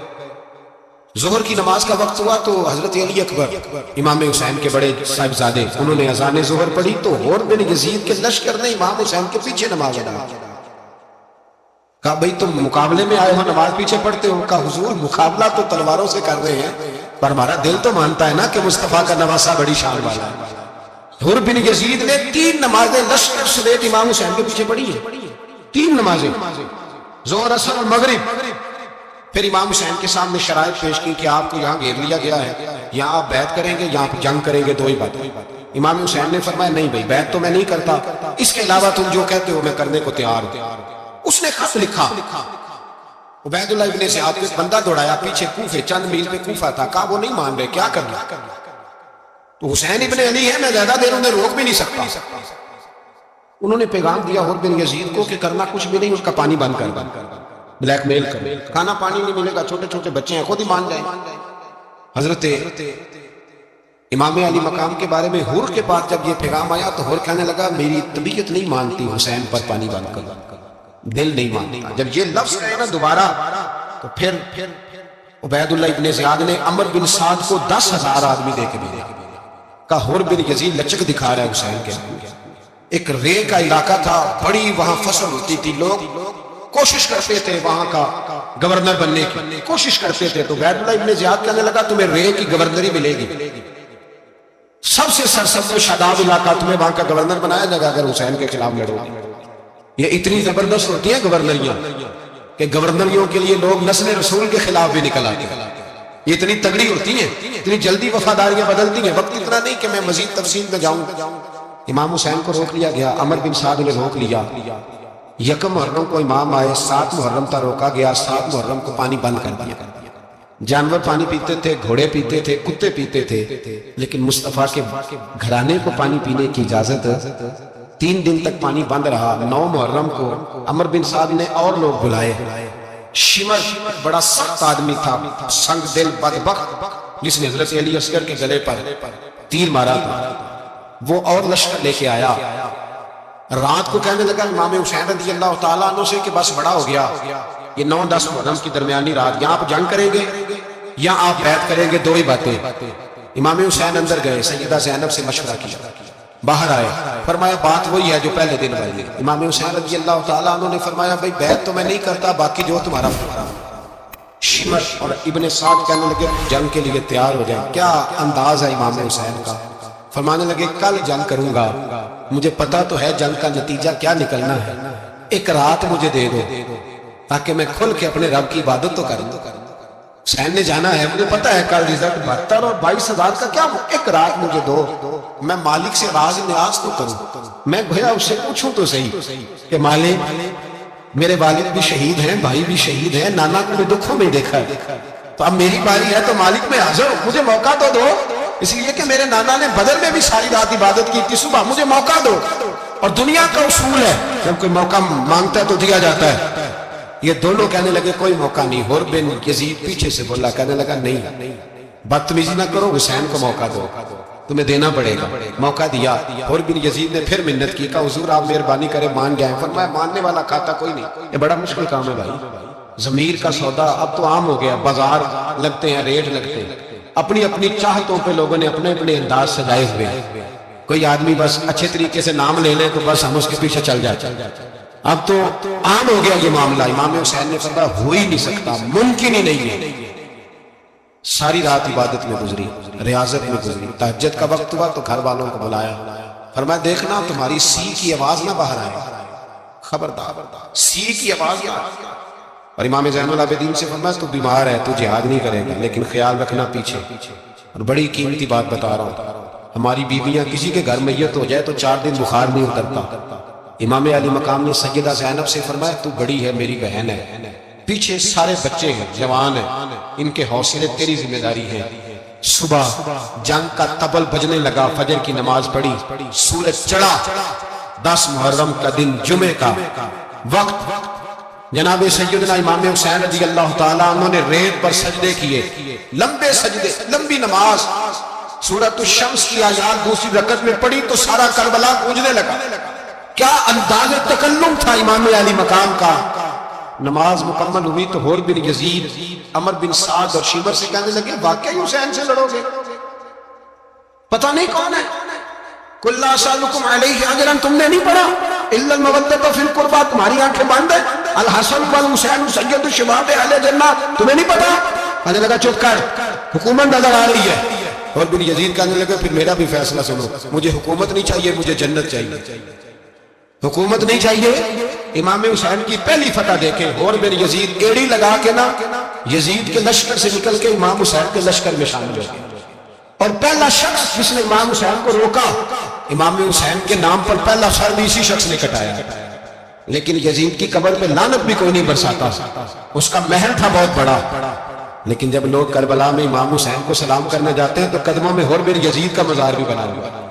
ظہر کی نماز کا وقت ہوا تو حضرت علی اکبر امام حسین کے بڑے صاحبزادے انہوں نے اذان ظہر پڑھی تو حر بن یزید کے لشکر نے امام حسین کے پیچھے نماز ادا کی۔ کہا بھئی تم مقابلے میں آئے ہو نماز پیچھے پڑھتے ہو؟ کہا حضور مقابلہ تو تلواروں سے کر رہے ہیں پر ہمارا دل تو مانتا ہے نا کہ مصطفیٰ کا نواسہ بڑی شان والا ہے۔ حر بن یزید نے 3 نمازیں لشکر سمیت امام حسین کے پیچھے پڑھی ہیں، 3 نمازیں، ظہر اثر اور مغرب۔ پھر امام حسین کے سامنے شرائط پیش کی کہ آپ کو یہاں گھیر لیا گیا ہے، یہاں آپ بیعت کریں گے یہاں جنگ کریں گے، 2 ہی بات۔ امام حسین نے فرمایا نہیں بھائی بیعت تو میں نہیں کرتا، اس کے علاوہ تم جو کہتے ہو میں کرنے کو تیار ہوں۔ اس نے خط لکھا، عبید اللہ ابن زیاد کو ایک بندہ دوڑایا پیچھے کوفے، چند میل پہ کوفہ تھا، کہا وہ نہیں مان رہے، کیا کرنا؟ تو حسین ابن علی ہے، میں زیادہ دیر انہیں روک بھی نہیں سکتا۔ انہوں نے پیغام دیا حر بن یزید کو کہ کرنا کچھ بھی نہیں، اس کا پانی بند کر، بلیک میل کر، کھانا پانی نہیں ملے گا، چھوٹے چھوٹے بچے ہیں، خود ہی مان جائیں۔ حضرت امام علی مقام کے بارے میں حر کے پاس جب یہ پیغام آیا تو حر کہنے لگا میری طبیعت نہیں مانتی حسین پر پانی بند کر، دل نہیں مانتا۔ جب یہ لفظ کہے نا دوبارہ تو پھر عبید اللہ ابن زیاد نے عمر بن سعد کو 10,000 آدمی دے کے بھیجا، کہا حر بن یزید لچک دکھا رہا ہے حسین کے۔ ایک رے کا علاقہ تھا، بڑی وہاں فصل ہوتی تھی، لوگ کوشش کرتے تھے وہاں کا گورنر بننے کی کوشش کرتے تھے، تو عبید اللہ ابن زیاد کہنے لگا تمہیں رے کی گورنری ملے گی، سب سے سرسبز و شاداب علاقہ، تمہیں وہاں کا گورنر بنایا جائے گا اگر حسین کے خلاف لڑو گے۔ یہ اتنی زبردست ہوتی ہیں گورنریاں کہ گورنریوں کے لیے لوگ نسل رسول کے خلاف بھی نکل آتے ہیں، یہ اتنی تگڑی ہوتی ہیں، اتنی جلدی وفاداریاں بدلتی ہیں۔ وقت اتنا نہیں کہ میں مزید تفصیل میں جاؤں، امام حسین کو روک لیا گیا، عمر بن سعد نے روک لیا۔ یکم محرم کو امام آئے، 7 محرم تک روکا گیا، 7 محرم کو پانی بند کر دیا۔ جانور پانی پیتے تھے، گھوڑے پیتے تھے، کتے پیتے تھے، لیکن مصطفیٰ کے گھرانے کو پانی پینے کی اجازت 3 دن تک پانی بند رہا۔ 9 محرم کو عمر بن سعد نے اور لوگ بلائے۔ شمر بڑا سخت آدمی تھا، سنگ دل بدبخت، جس نے حضرت علی اصغر کے گلے پر تیر مارا تھا، وہ اور لشکر لے کے آیا۔ رات کو کہنے لگا امام حسین رضی اللہ تعالیٰ عنہ سے کہ بس بڑا ہو گیا، یہ 9-10 محرم کی درمیانی رات، یہاں آپ جنگ کریں گے یا آپ بیعت کریں گے، 2 ہی باتیں۔ امام حسین اندر گئے، سیدہ زینب سے مشورہ کیا، باہر آئے، فرمایا بات وہی ہے جو پہلے دن والی۔ امام حسین رضی اللہ تعالیٰ عنہ نے فرمایا بھائی بیعت تو میں نہیں کرتا، باقی جو تمہارا فرمان۔ شمر اور ابن سعد کہنے لگے جنگ کے لیے تیار ہو جائیں۔ کیا انداز ہے امام حسین کا، فرمانے لگے کل جنگ کروں گا، مجھے پتا تو ہے جنگ کا نتیجہ کیا نکلنا ہے، ایک رات مجھے دے دو تاکہ میں کھل کے اپنے رب کی عبادت تو کروں۔ حسین نے جانا ہے، مجھے پتا ہے کل رزلٹ 72 اور 22,000 کا کیا، ایک رات مجھے دو، میں مالک سے راز نیاز تو کروں، میں گویا اس سے پوچھوں تو صحیح کہ مالک میرے والد بھی شہید ہیں، بھائی بھی شہید ہیں، نانا کو میں دکھوں میں دیکھا ہے، تو اب میری باری ہے تو مالک میں حاضر ہوں، مجھے موقع تو دو، اس لیے کہ میرے نانا نے بدر میں بھی ساری رات عبادت کی تھی، صبح مجھے موقع دو۔ اور دنیا کا اصول ہے جب کوئی موقع مانگتا ہے تو دیا جاتا ہے۔ یہ دونوں کہنے لگے کوئی موقع نہیں۔ حر بن یزید پیچھے سے بولا، کہنے لگا نہیں، بدتمیزی نہ کرو، حسین کو موقع دو، تمہیں دینا پڑے گا۔ موقع دیا۔ حر بن یزید نے پھر منت کی، کہا حضور آپ مہربانی کریں مان جائیں۔ فرمایا ماننے والا کھاتا کوئی نہیں، یہ بڑا مشکل کام ہے بھائی، ضمیر کا سودا اب تو عام ہو گیا، بازار لگتے ہیں، ریٹ لگتے ہیں، اپنی اپنی چاہتوں پہ لوگوں نے اپنے اپنے انداز سجائے ہوئے ہیں۔ کوئی آدمی بس اچھے طریقے سے نام لے لے تو بس ہم اس کے پیچھے چل جاتے ہیں، اب تو عام ہو گیا یہ معاملہ۔ امام حسین نے فرمایا ہو ہی نہیں سکتا، ممکن ہی نہیں ہے۔ ساری رات عبادت میں گزری، ریاضت میں گزری، تہجد کا وقت ہوا تو گھر والوں کو بلایا، فرمایا دیکھنا تمہاری سی کی آواز نہ باہر آئے، خبردار سی کی آواز نہ آئے۔ اور امام زین العابدین سے فرمایا تو بیمار ہے، تو جہاد نہیں کرے گا، لیکن خیال رکھنا پیچھے۔ اور بڑی قیمتی بات بتا رہا ہوں، ہماری بیویاں کسی کے گھر میت ہو جائے تو 4 دن بخار نہیں اترتا۔ امام علی مقام نے سیدہ زینب سے فرمایا تو بڑی ہے، میری بہن ہے، پیچھے سارے بچے ہیں، جوان ہیں، ان کے حوصلے تیری ذمہ داری ہے۔ صبح جنگ کا طبل بجنے لگا، فجر کی نماز پڑھی، سورج چڑھا، 10 محرم کا دن، جمعے کا وقت، جناب سیدنا امام حسین رضی اللہ تعالیٰ عنہ نے ریت پر سجدے کیے، لمبے سجدے، لمبی نماز، سورۃ الشمس کی آیات دوسری رکعت میں پڑھی تو سارا کربلا گونجنے لگا۔ کیا انداز تکلم تھا امام علی مقام کا۔ نماز مکمل ہوئی تو حر بن یزید، عمر بن سعد اور شمر سے کہنے لگے واقعی حسین سے لڑو گے؟ پتہ نہیں کون ہے؟ قُلْ لَا أَسْأَلُكُمْ عَلَيْهِ أَجْرًا، تم نے نہیں پڑھا؟ إِلَّا الْمَوَدَّةَ فِي الْقُرْبَى، تمہاری آنکھیں بند ہیں، الحسن والحسین سید الشباب اہل جنہ، تمہیں نہیں پتا؟ کہنے لگا چپ کر، حکومت نظر آ رہی ہے۔ اور بن یزید کہنے لگا پھر میرا بھی فیصلہ سنو، مجھے حکومت نہیں چاہیے، مجھے جنت چاہیے۔ حکومت نہیں چاہیے، امام حسین کی پہلی فتح دیکھیں، اور بن یزید ایڑی لگا کے نا یزید کے لشکر سے نکل کے امام حسین کے لشکر میں شامل ہو گئے، اور پہلا شخص جس نے امام حسین کو روکا، امام حسین کے نام پر پہلا سر بھی اسی شخص نے کٹایا۔ لیکن یزید کی قبر پہ لعنت بھی کوئی نہیں برساتا، اس کا محل تھا بہت بڑا، لیکن جب لوگ کربلا میں امام حسین کو سلام کرنے جاتے ہیں تو قدموں میں حر بن یزید کا مزار بھی بنا ہوا ہے،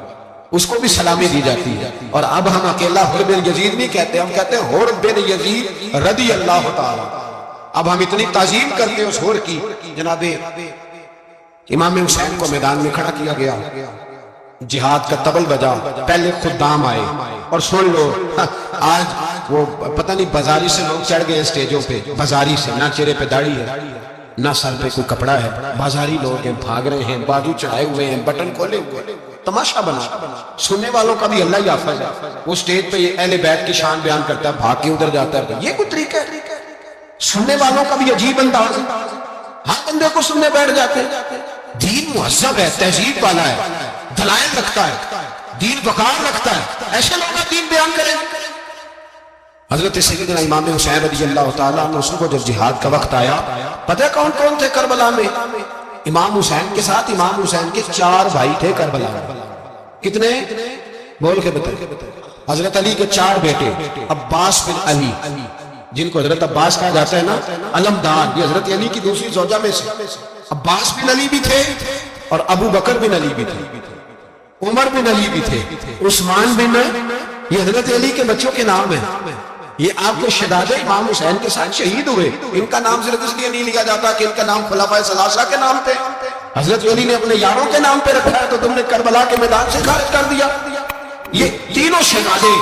اس کو بھی سلامی دی جاتی ہے۔ اور اب ہم اکیلا حر بن یزید نہیں کہتے، ہم کہتے ہیں حر بن یزید رضی اللہ تعالی۔ اب ہم اتنی تعظیم کرتے ہیں اس حر کی۔ جناب امام حسین کو میدان میں کھڑا کیا گیا، جہاد کا طبل بجا، پہلے خدام آئے، اور سن لو آج وہ پتہ نہیں بازاری سے لوگ چڑھ گئے اسٹیجوں پہ، بازاری سے، نہ چہرے پہ داڑھی ہے نہ سر پہ کوئی کپڑا ہے، بازاری لوگ ہیں، بھاگ رہے ہیں، بازو چڑھائے ہوئے ہیں، بٹن کھولے ہوئے، تماشا بنا۔ سننے والوں کا بھی اللہ ہی حافظ ہے، وہ سٹیج پہ اہل بیت کی شان بیان کرتا ہے، بھاگ کے ادھر جاتا ہے، یہ کوئی طریقہ ہے؟ سننے والوں کا بھی عجیب انداز ہے، ہر بندے کو سننے بیٹھ جاتے ہیں۔ دین مہذب ہے، تہذیب والا ہے، دلائل رکھتا ہے، دین وقار رکھتا ہے، ایسے لوگ دین بیان کریں۔ حضرت سیدنا امام حسین رضی اللہ تعالیٰ عنہ کو جب جہاد کا وقت آیا، پتہ کون کون تھے کربلا میں؟ امام حسین کے ساتھ امام حسین کے 4 بھائی تھے کربلا میں۔ کتنے؟ بول کے بتائیں. حضرت علی کے 4 بیٹے، عباس بن علی جن کو حضرت عباس کہا جاتا ہے نا، علمدار، یہ حضرت علی کی دوسری زوجہ میں سے. عباس بن علی بھی تھے اور ابو بکر بن علی بھی تھے، عمر بن علی بھی تھے، عثمان بن، یہ حضرت علی کے بچوں کے نام ہیں. یہ آپ کے شہزادے امام حسین کے ساتھ شہید ہوئے، ان کا نام صرف اس لیے نہیں لیا جاتا کہ ان کا نام خلفائے ثلاثہ کے نام پہ، حضرت علی نے اپنے یاروں کے نام پہ رکھا ہے تو تم نے کربلا کے میدان سے خارج کر دیا. یہ تینوں شہزادے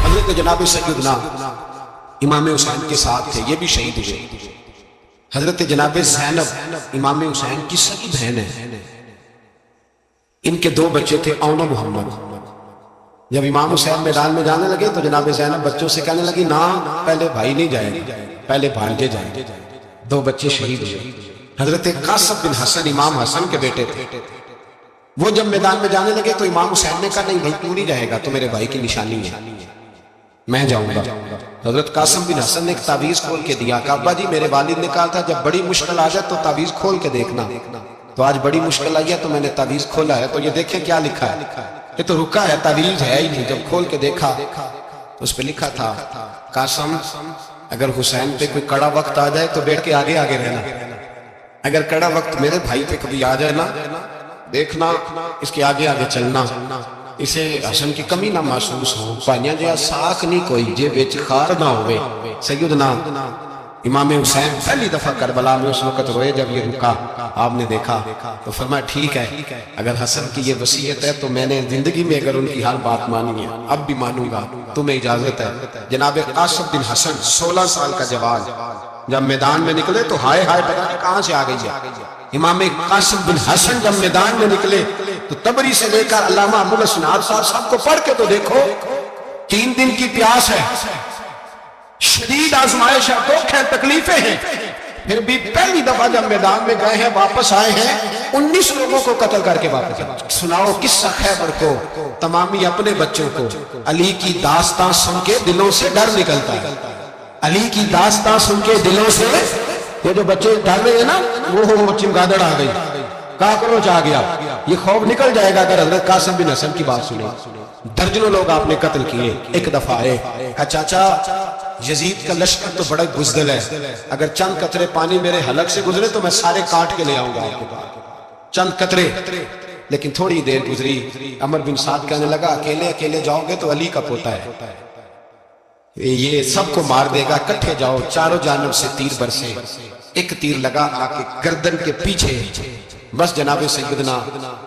حضرت جناب سیدنا امام حسین کے ساتھ تھے، یہ بھی شہید ہوئے. حضرت جناب زینب امام حسین کی سگی بہن ہے، ان کے 2 بچے تھے، اون و محمد. جب امام حسین میدان میں جانے لگے تو جناب زینب بچوں سے کہنے لگی نا، پہلے بھائی نہیں جائے گا، پہلے بھانجے جائیں. 2 بچے شہید ہوئے. حضرت قاسم بن حسن امام حسن کے بیٹے تھے، وہ جب میدان میں جانے لگے تو امام حسین نے کہا نہیں بھائی تو نہیں جائے گا، تو میرے بھائی کی نشانی ہے، میں جاؤں گا. حضرت قاسم بن حسن نے ایک تعویذ کھول کے دیا کہ ابا جی میرے والد نے کہا تھا جب بڑی مشکل آ جائے تو تعویذ کھول کے دیکھنا، تو آج بڑی مشکل آئی ہے تو میں نے تعویذ کھولا ہے، تو یہ دیکھیں کیا لکھا ہے. یہ تو رکا ہے، تعویذ ہے ہی نہیں. جب کھول کے دیکھا تو اس پہ لکھا تھا قاسم اگر حسین پہ کوئی کڑا وقت آ جائے تو بیٹھ کے آگے آگے رہنا، اگر کڑا وقت میرے بھائی پہ کبھی آ جائے نا دیکھنا اس کے آگے آگے چلنا، اسے حسن کی کمی نہ محسوس ہو. پانیاں جہاں ساکھ نہیں کوئی جے بیچ خار نہ ہوئے. سیدنا امام حسین پہلی دفعہ کربلا میں اس وقت روئے جب یہ رکا، آپ نے دیکھا تو فرمایا ٹھیک ہے اگر حسن کی یہ وصیت ہے تو میں نے زندگی میں اگر ان کی ہر بات مانی ہے اب بھی مانوں گا، تمہیں اجازت ہے. جناب قاسم بن حسن 16 سال کا جوان جب میدان میں نکلے تو ہائے ہائے پتہ نہیں کہاں سے آ گئی ہے. امام قاسم بن حسن جب میدان میں نکلے تو تبری سے لے کر علامہ ابو الحسن صاحب سب کو پڑھ کے تو دیکھو، 3 دن کی پیاس ہے، شدید آزمائش ہے، دکھ ہے، تکلیفیں ہیں، پھر بھی پہلی دفعہ جب میدان میں گئے ہیں واپس آئے ہیں 19 لوگوں کو قتل کر کے واپس آئے. سناؤ قصہ خیبر کو، تمامی اپنے بچوں کو. علی کی داستان سن کے دلوں سے ڈر نکلتا ہے، علی کی داستان سن کے دلوں سے یہ جو بچے ڈر رہے ہیں نا وہ چمگادڑ آ گئی، کاکروچ آ گیا، یہ خوف نکل جائے گا اگر حضرت قاسم بن حسن کی بات سنیں. درجنوں لوگ آپ نے قتل کیے. ایک دفعہ آئے چاچا یزید کا لشکر تو بڑا بزدل ہے، اگر چند قطرے پانی میرے حلق سے گزرے تو میں سارے کاٹ کے لے آؤں گا آپ کے پاس. چند قطرے، لیکن تھوڑی دیر گزری عمر بن سعد کہنے لگا اکیلے اکیلے جاؤ گے تو علی کا پوتا ہے، یہ سب کو مار دے گا، کٹھے جاؤ. چاروں جانب سے تیر برسے، ایک تیر لگا آ کے گردن کے پیچھے، بس جناب سیدنا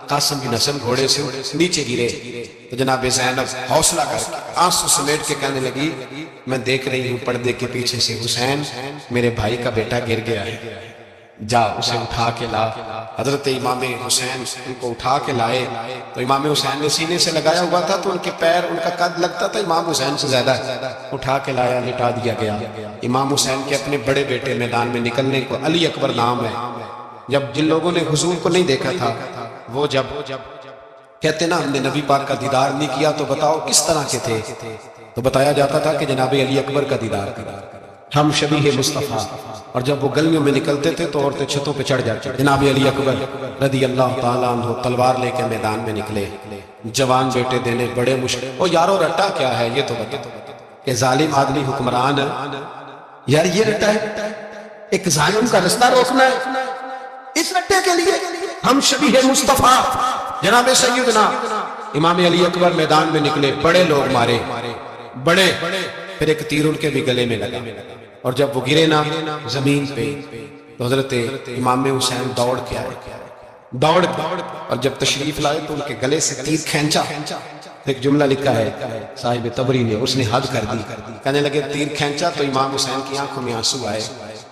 قاسم بن حسن گھوڑے سے نیچے گرے. تو جناب زینب حوصلہ کر کے آنسو سمیٹ کے کہنے لگی میں دیکھ رہی ہوں پردے کے پیچھے سے حسین میرے بھائی کا بیٹا گر گیا ہے، جا اسے اٹھا کے لا. حضرت امام حسین ان کو اٹھا کے لائے تو امام حسین نے سینے سے لگایا ہوا تھا تو ان کے پیر، ان کا قد لگتا تھا امام حسین سے زیادہ، اٹھا کے لایا، لٹا دیا گیا. امام حسین کے اپنے بڑے بیٹے میدان میں نکلنے کو علی اکبر نام ہے. جب جن لوگوں نے حضور کو نہیں دیکھا تھا وہ جب کہتے نا ہم نے نبی پاک کا دیدار نہیں کیا تو بتاؤ کس طرح کے تھے، تو بتایا جاتا تھا کہ جناب علی اکبر کا دیدار کرا، ہم شبیہ مصطفیٰ. اور جب وہ گلیوں میں نکلتے تھے تو عورتیں چھتوں پہ چڑھ جاتی. جناب علی اکبر رضی اللہ تعالیٰ عنہ تلوار لے کے میدان میں نکلے، جوان بیٹے دینے بڑے مشکل. او یارو رٹا کیا ہے یہ تو بتا کہ ظالم آدمی حکمران ہے یار، یہ رٹا ہے، ایک ظالم کا رستہ روکنا ہے اس رٹے کے لیے. ہم شبیہ مصطفیٰ جناب سیدنا امام علی اکبر میدان میں نکلے، بڑے لوگ مارے، بڑے، پھر ایک تیر ان کے بھی گلے میں لگا اور جب وہ گرے نا زمین پہ تو حضرت امام حسین دوڑ کے آئے، اور جب تشریف لائے تو ان کے گلے سے تیر کھینچا. ایک جملہ لکھا ہے صاحب تبری نے، اس نے حد کر دی، کہنے لگے تیر کھینچا تو امام حسین کی آنکھوں میں آنسو آئے،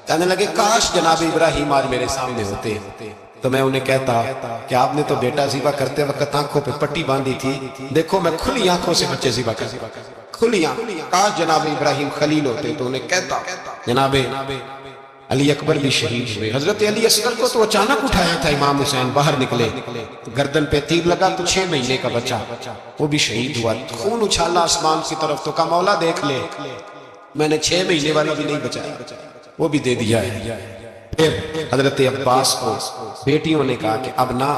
کہنے لگے کاش جناب ابراہیم آج میرے سامنے ہوتے تو میں انہیں کہتا کہ آپ نے تو بیٹا ذبح کرتے وقت آنکھوں پہ پٹی باندھی تھی، دیکھو میں کھلی آنکھوں سے بچے ذبح کرتا، کھلی آنکھوں. کاش جناب ابراہیم خلیل ہوتے تو انہیں کہتا. جناب علی اکبر بھی شہید ہوئے. حضرت علی اصغر کو تو اچانک اٹھایا تھا امام حسین، باہر نکلے گردن پہ تیر لگا تو 6 مہینے کا بچہ وہ بھی شہید ہوا. خون اچھالا آسمان کی طرف تو کہا مولا دیکھ لے میں نے 6 مہینے والی بھی نہیں بچایا، وہ بھی دے دیا ہے. پھر حضرت عباس کو بیٹیوں نے کہا کہ اب نہ،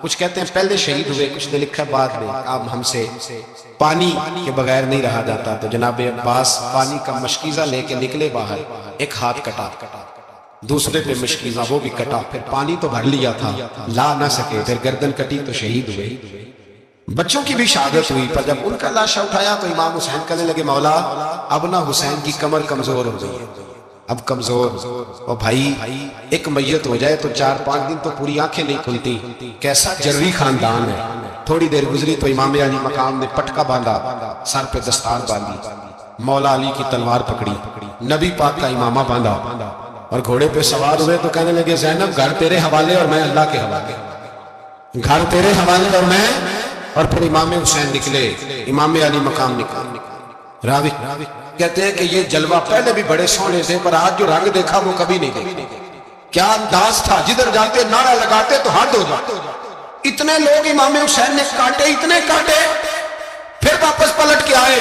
کچھ کہتے ہیں پہلے شہید ہوئے، کچھ نے لکھا بعد میں، اب ہم سے پانی کے بغیر نہیں رہا جاتا. تو جناب عباس پانی کا مشکیزہ لے کے نکلے باہر، ایک ہاتھ کٹا، دوسرے پہ مشکیزہ وہ بھی کٹا، پھر پانی تو بھر لیا تھا لا نہ سکے، پھر گردن کٹی تو شہید ہوئے. بچوں کی بھی شہادت ہوئی، پر جب ان کا لاشا اٹھایا تو امام حسین کہنے لگے مولا اب نہ حسین کی کمر کمزور ہو گئی ہے، اب کمزور، اور بھائی ایک میت ہو جائے تو 4-5 دن تو پوری آنکھیں نہیں کھلتی. کیسا جرری خاندان ہے. تھوڑی دیر گزری تو امام علی مقام نے پٹکا باندھا، سر پہ دستار باندھی، مولا علی کی تلوار پکڑی، نبی پاک کا امامہ باندھا اور گھوڑے پہ سوار ہوئے تو کہنے لگے زینب گھر تیرے حوالے اور میں اللہ کے حوالے، گھر تیرے حوالے اور میں. اور پھر امام حسین نکلے، امام علی مقام نکلے. راوی کہتے ہیں کہ یہ جلوہ پہلے بھی بڑے سونے تھے، پر آج جو رنگ دیکھا وہ کبھی نہیں دیکھا. کیا انداز تھا، جدھر جاتے نعرہ لگاتے تو حد ہو جاتے. اتنے لوگ امام حسین نے کاٹے، اتنے کاٹے، پھر واپس پلٹ کے آئے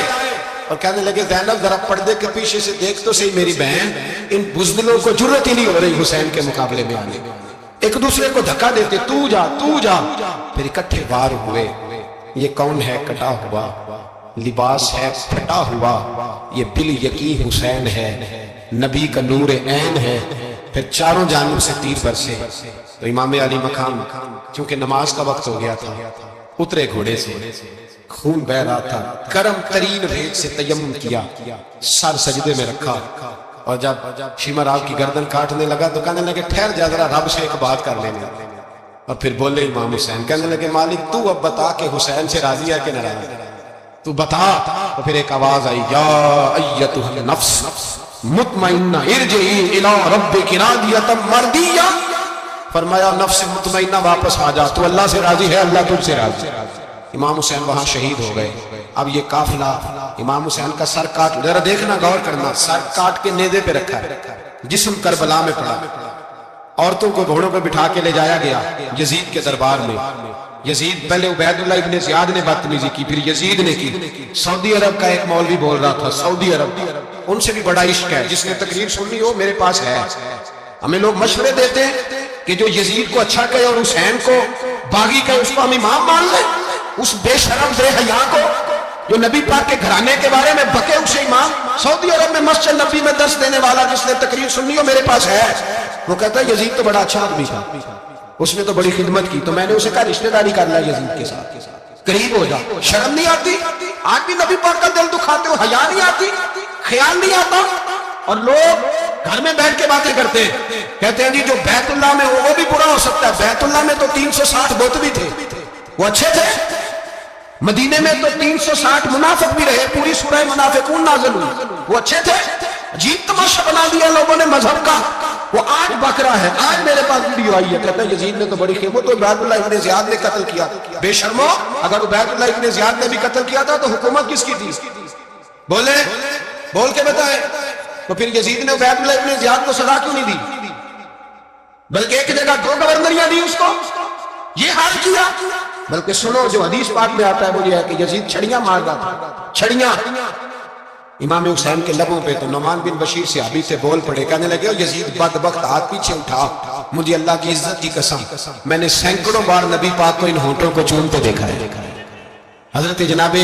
اور کہنے لگے زینب ذرا پردے کے پیچھے سے دیکھ تو صحیح میری بہن، ان بزدلوں کو جرت ہی نہیں ہو رہی حسین کے مقابلے میں آنے. ایک دوسرے کو دھکا دیتے، تو جا تو جا. پھر اکٹھے وار ہوئے. یہ کون ہے کٹا ہوا، لباس ہے پھٹا ہوا، یہ بال یقین حسین ہے، نبی کا نور عین ہے. پھر چاروں جانب سے تیر برسے. تو امام علی مقام چونکہ نماز کا وقت ہو گیا تھا، اترے گھوڑے سے، خون بہ رہا تھا، گرم ترین ریت سے تیمم کیا، سر سجدے میں رکھا، اور جب شیمر آپ کی گردن کاٹنے لگا تو کہنے لگے ٹھہر جا ذرا رب سے ایک بات کر لینے. اور پھر بولے امام حسین، کہنے لگے مالک تو اب بتا کہ حسین سے راضی ہے کہ ناراض ہے، تو بتا. تو پھر ایک آواز آئی، یا ایتھا النفس مطمئنہ ارجعی الی ربک راضیۃ مرضیہ. فرمایا نفس مطمئنہ واپس آ جا، تو اللہ سے راضی ہے، اللہ تجھ سے راضی. امام حسین وہاں شہید ہو گئے. اب یہ قافلہ امام حسین کا سر کاٹ، ذرا دیکھنا غور کرنا، سر کاٹ کے نیزے پہ رکھا ہے، جسم کربلا میں پڑا. عورتوں کو گھوڑوں پہ بٹھا کے لے جایا گیا یزید کے دربار میں. یزید پہلے عبید اللہ ابن زیاد نے بدتمیزی کی، پھر یزید نے کی. سعودی عرب کا ایک مولوی بول رہا تھا، سعودی عرب ان سے بھی بڑا عشق ہے، جس نے تقریر سننی ہو میرے پاس ہے. ہمیں لوگ مشورے دیتے ہیں کہ جو یزید کو اچھا کہے اور حسین کو باغی کہے اس کو ہم امام مان لیں. اس بے شرم بے حیا کو جو نبی پاک کے گھرانے کے بارے میں بکے اسے امام. سعودی عرب میں مسجد نبی میں درس دینے والا جس نے تقریر سننی ہو میرے پاس ہے. وہ کہتا ہے یزید تو بڑا اچھا آدمی تھا، اس نے تو بڑی خدمت کی. تو میں نے اسے کہا رشتہ داری کر لیا یزید کے ساتھ، قریب ہو جا. شرم نہیں آتی؟ آج بھی نبی پاک کا دل دکھاتے ہو، حیا نہیں آتی، خیال نہیں آتا؟ اور لوگ گھر میں بیٹھ کے باتیں کرتے ہیں، کہتے ہیں جی جو بیت اللہ میں ہو وہ بھی برا ہو سکتا ہے. بیت اللہ میں تو 360 بت بھی تھے، وہ اچھے تھے. مدینے میں تو 360 منافق بھی رہے، پوری سورہ منافقون نازل ہوئی، وہ اچھے تھے. عجیب تماشا بنا دیا لوگوں نے مذہب کا. وہ آج بکرا ہے. آج میرے پاس ویڈیو آئی ہے، کہتا ہے یزید نے تو بڑی خدمت، تو عبید اللہ ابن زیاد نے قتل کیا. بے شرمو، اگر عبید اللہ ابن زیاد نے بھی قتل کیا تھا تو حکومت کس کی تھی؟ بولے، بول کے بتائیں. تو پھر یزید نے عبید اللہ ابن زیاد کو سزا کیوں نہیں دی، بلکہ ایک جگہ 2 گورنریاں دی اس کو؟ یہ حال کیا. بلکہ سنو جو حدیث پاک میں آتا ہے وہ یہ ہے کہ یزید چھڑیاں مار رہا تھا، چھڑیاں امام حسین کے لبوں پہ. تو نعمان بن بشیر صحابی سے بول پڑے، کہنے لگے یزید بدبخت ہاتھ پیچھے اٹھا، مجھے اللہ کی عزت کی قسم میں نے سینکڑوں بار نبی پاک کو ان ہونٹوں کو چومتے دیکھا ہے. حضرت جناب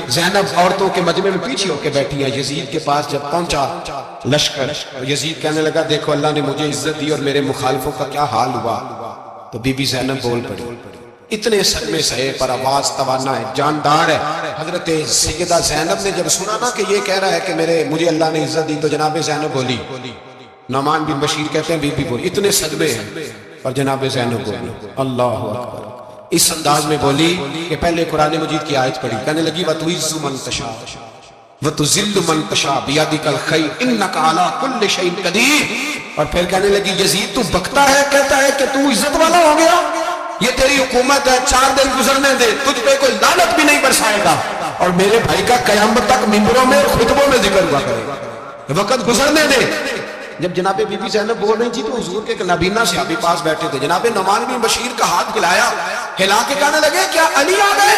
زینب عورتوں کے مجمع میں پیچھے ہو کے بیٹھی ہے. یزید کے پاس جب پہنچا لشکر، یزید کہنے لگا دیکھو اللہ نے مجھے عزت دی اور میرے مخالفوں کا کیا حال ہوا. تو بی بی زینب بول پڑی. اتنے صدمے سہے پر آواز توانا ہے، جاندار ہے. حضرت سیدہ زینب نے جب سنا نا کہ یہ کہہ رہا ہے کہ مجھے اللہ نے عزت دی، تو جناب زینب بولی. نعمان بن بشیر کہتے ہیں بی بی بولی، اتنے صدمے ہیں اور جناب زینب بولی اللہ اکبر. اس انداز میں بولی کہ پہلے قرآن مجید کی آیت پڑھی، کہنے لگی وَتُعِزُّ مَن تَشَاءُ وَتُذِلُّ مَن تَشَاءُ بِيَدِكَ الْخَيْرُ إِنَّكَ عَلَىٰ كُلِّ شَيْءٍ قَدِيرٌ. اور پھر کہنے لگی یزید تو بکتا ہے، کہتا ہے کہ تو عزت والا ہو گیا، یہ تیری حکومت ہے، 4 دن گزرنے دے، تجھ پہ کوئی لعنت بھی نہیں برسائے گا. اور میرے بھائی کا قیامت تک منبروں میں خطبوں میں ذکر ہوا کرے گا، وقت گزرنے دے. جب جناب بی بی زینب بول رہی تھی تو حضور کے نابینا صحابی پاس بیٹھے تھے. جناب نعمان بن بشیر کا ہاتھ ہلایا، ہلا کے کہنے لگے کیا علی آ گئے؟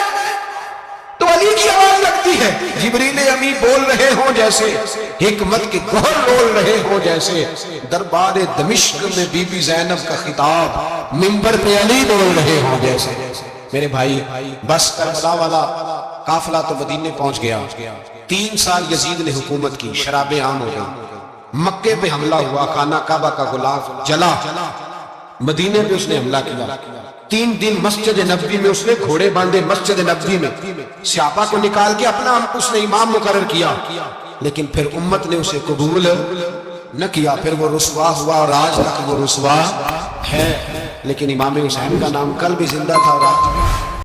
تو علی کی آواز لگتی ہے جبریل امی بول رہے ہوں جیسے، حکمت کے گوہر رول رہے ہوں جیسے، دربار دمشق میں بی بی زینب کا خطاب منبر پہ علی بول رہے ہوں جیسے۔ میرے بھائی بس کربلا والا قافلہ تو مدینے پہنچ گیا، 3 سال یزید نے حکومت کی، شرابیں عام ہو گئی، مکے پہ حملہ ہوا، خانہ کعبہ کا غلاف جلا، مدینے پہ اس نے حملہ کیا، 3 دن مسجد نبوی میں اس نے گھوڑے باندھے، مسجد نبوی میں صحابہ کو نکال کے اپنا اس نے امام مقرر کیا، لیکن پھر امت نے اسے قبول نہ کیا، پھر وہ رسوا ہوا اور آج تک وہ رسوا ہے، لیکن امام حسین کا نام کل بھی زندہ تھا اور آج